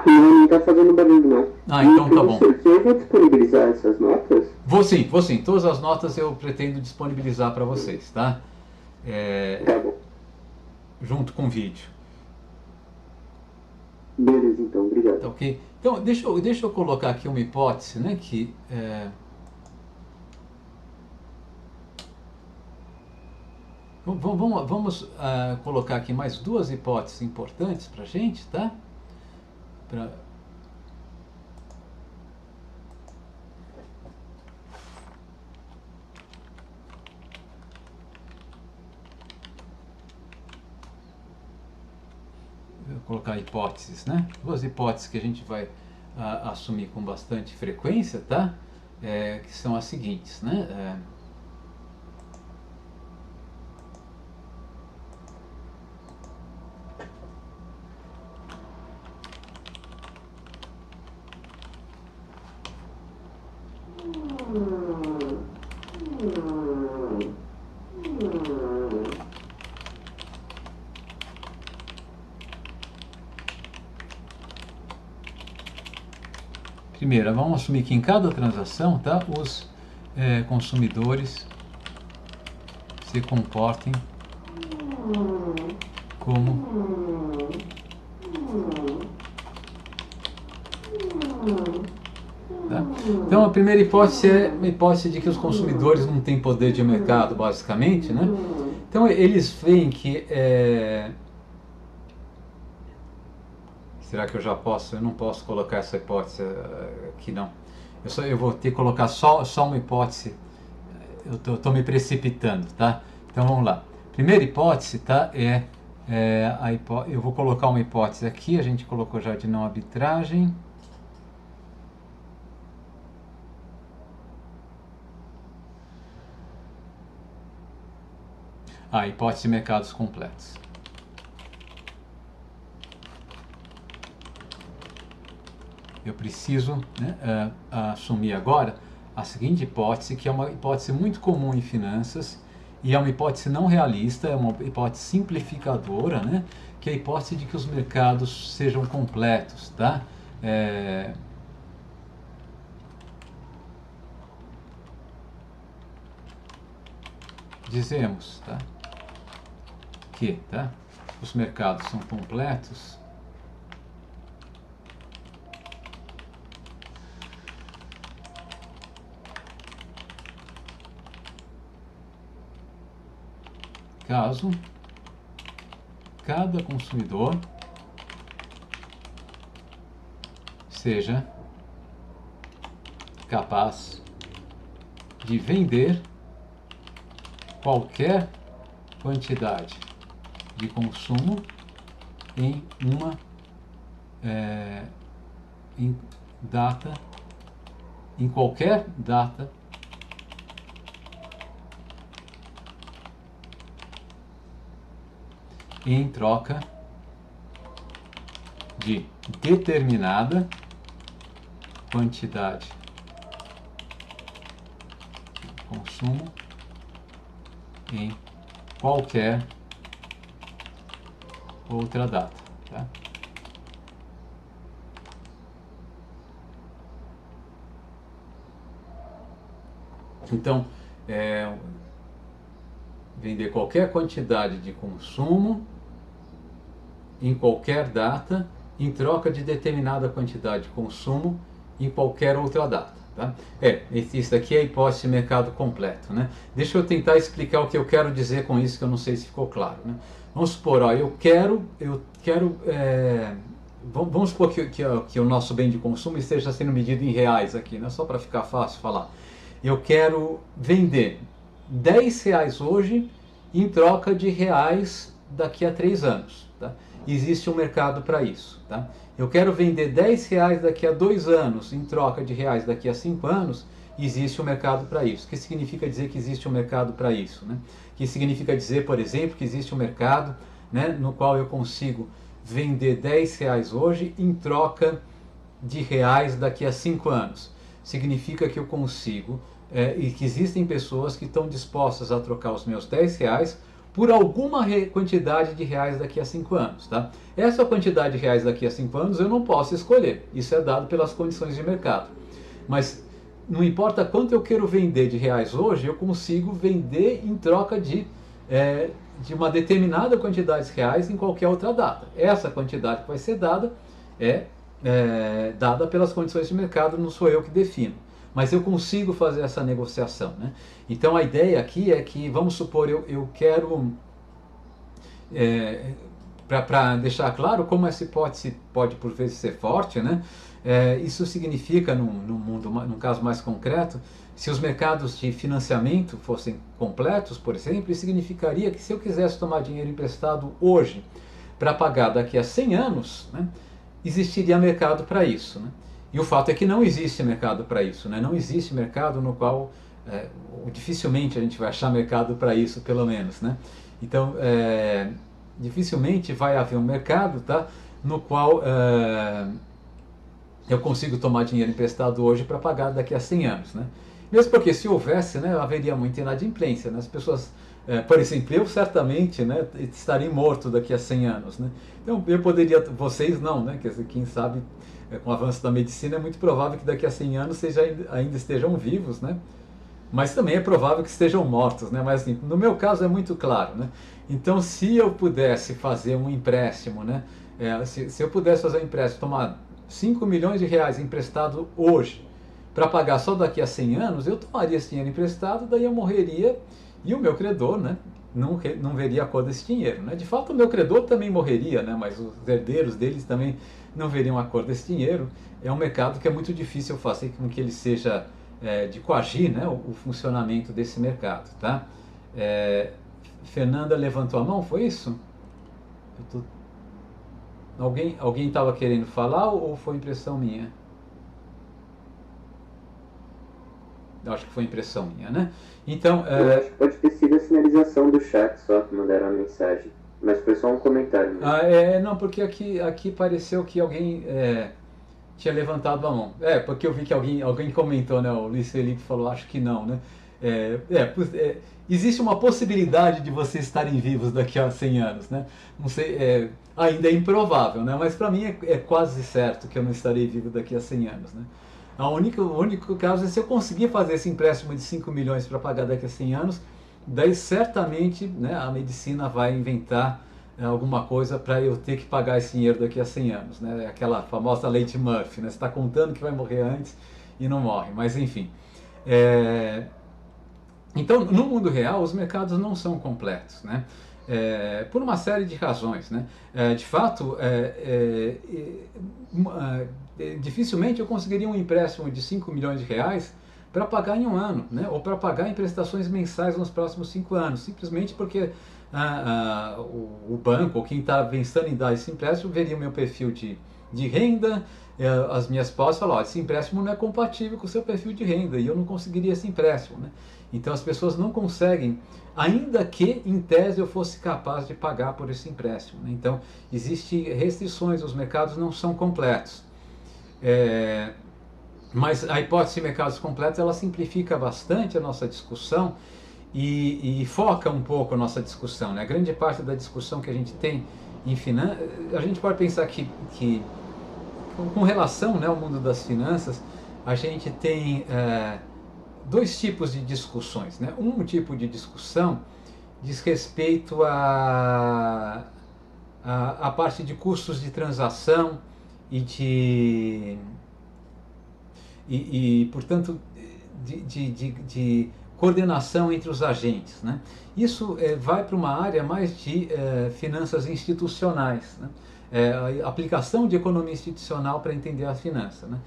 Não está fazendo barulho, não. Ah, então tá bom. Você vai disponibilizar essas notas? Vou sim. Todas as notas eu pretendo disponibilizar para vocês, tá? Tá bom. Junto com o vídeo. Beleza, então. Obrigado. Tá ok? Então, deixa eu colocar aqui uma hipótese, né? Vamos colocar aqui mais duas hipóteses importantes para a gente, tá? Vou colocar hipóteses, né? Duas hipóteses que a gente vai assumir com bastante frequência, tá? Que são as seguintes, né? Primeiro, vamos assumir que em cada transação, tá, os consumidores se comportem como tá? Então, a primeira hipótese é uma hipótese de que os consumidores não têm poder de mercado, basicamente, né? Então, eles veem que será que eu já posso? Eu não posso colocar essa hipótese aqui, não. Eu vou ter que colocar só uma hipótese. Eu estou me precipitando, tá? Então vamos lá. Primeira hipótese, tá? Eu vou colocar uma hipótese aqui. A gente colocou já de não arbitragem. Hipótese de mercados completos. Eu preciso, né, assumir agora a seguinte hipótese, que é uma hipótese muito comum em finanças e é uma hipótese não realista, é uma hipótese simplificadora, né, que é a hipótese de que os mercados sejam completos, tá? Dizemos, tá, que, tá, os mercados são completos caso cada consumidor seja capaz de vender qualquer quantidade de consumo em qualquer data em troca de determinada quantidade de consumo em qualquer outra data, tá? Então, vender qualquer quantidade de consumo em qualquer data em troca de determinada quantidade de consumo em qualquer outra data. Tá? Isso daqui é a hipótese de mercado completo. Né? Deixa eu tentar explicar o que eu quero dizer com isso, que eu não sei se ficou claro. Né? Vamos supor, vamos supor que o nosso bem de consumo esteja sendo medido em reais aqui, né? Só para ficar fácil falar. eu quero vender R$ 10 hoje em troca de reais daqui a 3 anos. Tá? Existe um mercado para isso. Tá? Eu quero vender R$ 10 daqui a 2 anos em troca de reais daqui a 5 anos. Existe um mercado para isso. O que significa dizer que existe um mercado para isso? Né? Que significa dizer, por exemplo, que existe um mercado, né, no qual eu consigo vender R$ 10 hoje em troca de reais daqui a 5 anos. Significa que eu consigo, e que existem pessoas que estão dispostas a trocar os meus R$ 10 por alguma quantidade de reais daqui a 5 anos. Tá? Essa quantidade de reais daqui a 5 anos eu não posso escolher. Isso é dado pelas condições de mercado. Mas não importa quanto eu quero vender de reais hoje, eu consigo vender em troca de uma determinada quantidade de reais em qualquer outra data. Essa quantidade que vai ser dada é dada pelas condições de mercado, não sou eu que defino. Mas eu consigo fazer essa negociação. Né? Então a ideia aqui é que, vamos supor, eu quero, para deixar claro como essa hipótese pode por vezes ser forte, né? Isso significa, num caso mais concreto, se os mercados de financiamento fossem completos, por exemplo, isso significaria que se eu quisesse tomar dinheiro emprestado hoje para pagar daqui a 100 anos, né, existiria mercado para isso. Né? E o fato é que não existe mercado para isso. Né? Não existe mercado no qual, dificilmente a gente vai achar mercado para isso, pelo menos. Né? Então, dificilmente vai haver um mercado, tá, no qual eu consigo tomar dinheiro emprestado hoje para pagar daqui a 100 anos. Né? Mesmo porque se houvesse, né, haveria muita inadimplência. Né? As pessoas, por exemplo, eu certamente, né, estaria morto daqui a 100 anos. Né? Então eu poderia, vocês não, né? Quer dizer, quem sabe, com o avanço da medicina é muito provável que daqui a 100 anos vocês ainda estejam vivos, né? Mas também é provável que estejam mortos. Né? Mas assim, no meu caso é muito claro. Né? Então se eu pudesse fazer um empréstimo, né, se eu pudesse fazer um empréstimo, tomar 5 milhões de reais emprestado hoje para pagar só daqui a 100 anos, eu tomaria esse dinheiro emprestado, daí eu morreria e o meu credor, né, não veria a cor desse dinheiro. Né? De fato, o meu credor também morreria, né, mas os herdeiros deles também não veriam a cor desse dinheiro. É um mercado que é muito difícil fazer com que ele seja, de coagir, né, o funcionamento desse mercado. Tá? Fernanda levantou a mão, foi isso? Alguém estava querendo falar ou foi impressão minha? Eu acho que foi impressão minha, né? Então, eu acho que pode ter sido a sinalização do chat só que mandaram a mensagem. Mas foi só um comentário mesmo. Não, porque aqui pareceu que alguém tinha levantado a mão. Porque eu vi que alguém comentou, né? O Luiz Felipe falou, acho que não, né? Existe uma possibilidade de vocês estarem vivos daqui a 100 anos, né? Não sei, ainda é improvável, né? Mas para mim é quase certo que eu não estarei vivo daqui a 100 anos, né? O único caso é se eu conseguir fazer esse empréstimo de 5 milhões para pagar daqui a 100 anos, daí certamente, né, a medicina vai inventar alguma coisa para eu ter que pagar esse dinheiro daqui a 100 anos, né? Aquela famosa lei de Murphy, né? Você está contando que vai morrer antes e não morre, mas enfim. Então, no mundo real, os mercados não são completos, né? Por uma série de razões, né? De fato, dificilmente eu conseguiria um empréstimo de 5 milhões de reais para pagar em um ano, né? Ou para pagar em prestações mensais nos próximos 5 anos, simplesmente porque o banco, ou quem está pensando em dar esse empréstimo, veria o meu perfil de renda, as minhas posses, falam, esse empréstimo não é compatível com o seu perfil de renda e eu não conseguiria esse empréstimo, né? Então as pessoas não conseguem, ainda que em tese eu fosse capaz de pagar por esse empréstimo, né? Então existem restrições, os mercados não são completos. Mas a hipótese de mercados completos, ela simplifica bastante a nossa discussão e foca um pouco a nossa discussão, né? A grande parte da discussão que a gente tem em finanças, a gente pode pensar que com relação, né, ao mundo das finanças, a gente tem dois tipos de discussões, né? Um tipo de discussão diz respeito à parte de custos de transação e portanto, de coordenação entre os agentes, né? Isso vai para uma área mais de finanças institucionais, né? A aplicação de economia institucional para entender a finança, né?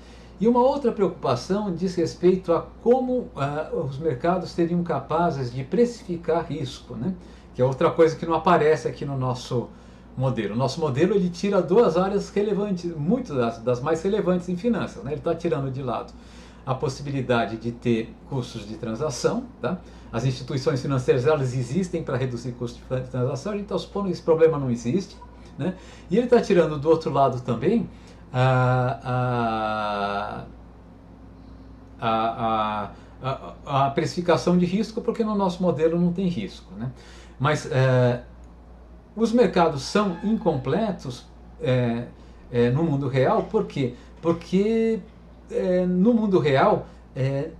E uma outra preocupação diz respeito a como os mercados seriam capazes de precificar risco, né? Que é outra coisa que não aparece aqui no nosso modelo. O nosso modelo ele tira duas áreas relevantes, muito das mais relevantes em finanças, né? Ele está tirando de lado a possibilidade de ter custos de transação, tá? As instituições financeiras elas existem para reduzir custos de transação, a gente está supondo que esse problema não existe, né? E ele está tirando do outro lado também a precificação de risco, porque no nosso modelo não tem risco, né? Mas os mercados são incompletos no mundo real, por quê? Porque no mundo real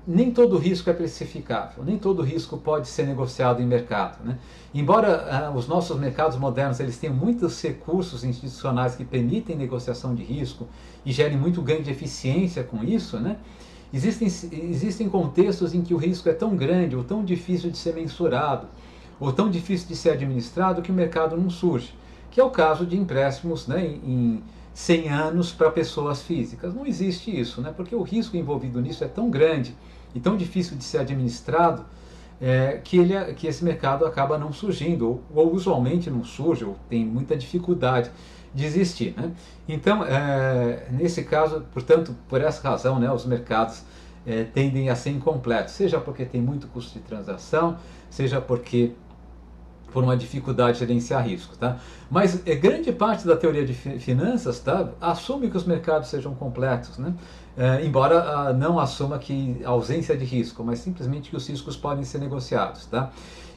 nem todo risco é precificável, nem todo risco pode ser negociado em mercado, né? Embora os nossos mercados modernos eles tenham muitos recursos institucionais que permitem negociação de risco e gerem muito ganho de eficiência com isso, né? Existem contextos em que o risco é tão grande ou tão difícil de ser mensurado ou tão difícil de ser administrado que o mercado não surge, que é o caso de empréstimos, né, em 100 anos para pessoas físicas. Não existe isso, né, porque o risco envolvido nisso é tão grande e tão difícil de ser administrado que esse mercado acaba não surgindo, ou usualmente não surge, ou tem muita dificuldade de existir, né? Então, nesse caso, portanto, por essa razão, né, os mercados tendem a ser incompletos, seja porque tem muito custo de transação, seja porque por uma dificuldade de gerenciar risco, tá? Mas grande parte da teoria de finanças, tá, assume que os mercados sejam completos, né? Embora não assuma que a ausência de risco, mas simplesmente que os riscos podem ser negociados, tá?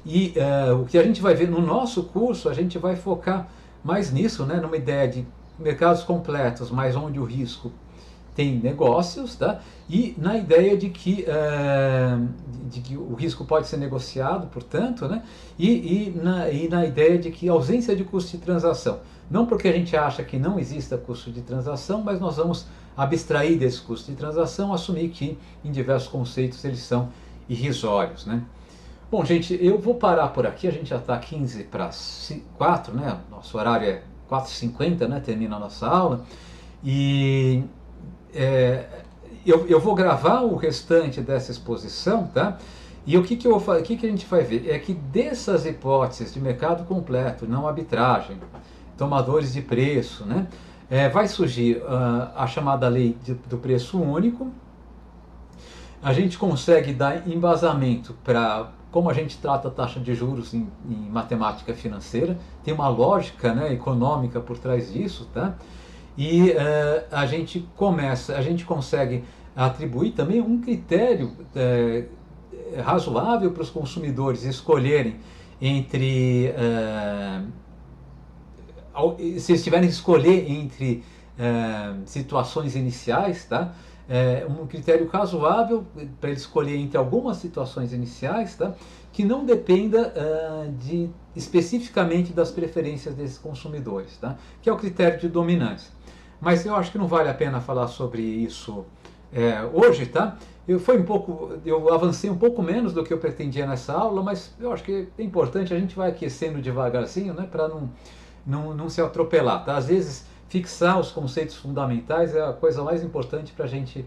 E o que a gente vai ver no nosso curso, a gente vai focar mais nisso, né? Numa ideia de mercados completos, mas onde o risco tem negócios, tá? E na ideia de que o risco pode ser negociado, portanto, né? E na ideia de que a ausência de custo de transação, não porque a gente acha que não exista custo de transação, mas nós vamos abstrair desse custo de transação, assumir que em diversos conceitos eles são irrisórios, né? Bom, gente, eu vou parar por aqui, a gente já está 15 para 4, né? Nosso horário é 4h50, né? Termina a nossa aula. E eu vou gravar o restante dessa exposição, tá? E o que a gente vai ver? É que dessas hipóteses de mercado completo, não arbitragem, tomadores de preço, né? Vai surgir a chamada lei do preço único. A gente consegue dar embasamento para como a gente trata a taxa de juros em matemática financeira. Tem uma lógica, né, econômica por trás disso, tá? E a gente consegue atribuir também um critério razoável para os consumidores escolherem entre se eles tiverem que escolher entre situações iniciais, tá? Um critério razoável para ele escolher entre algumas situações iniciais, tá? Que não dependa especificamente das preferências desses consumidores, tá? Que é o critério de dominância. Mas eu acho que não vale a pena falar sobre isso hoje, tá? Eu avancei um pouco menos do que eu pretendia nessa aula, mas eu acho que é importante, a gente vai aquecendo devagarzinho, né? Para não se atropelar, tá? Às vezes fixar os conceitos fundamentais é a coisa mais importante para a gente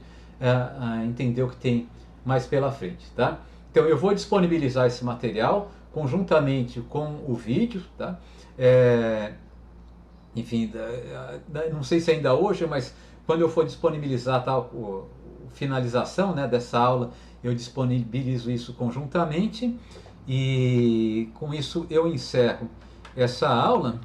entender o que tem mais pela frente, tá? Então eu vou disponibilizar esse material conjuntamente com o vídeo, tá? Enfim, não sei se ainda hoje, mas quando eu for disponibilizar a finalização, né, dessa aula, eu disponibilizo isso conjuntamente e com isso eu encerro essa aula.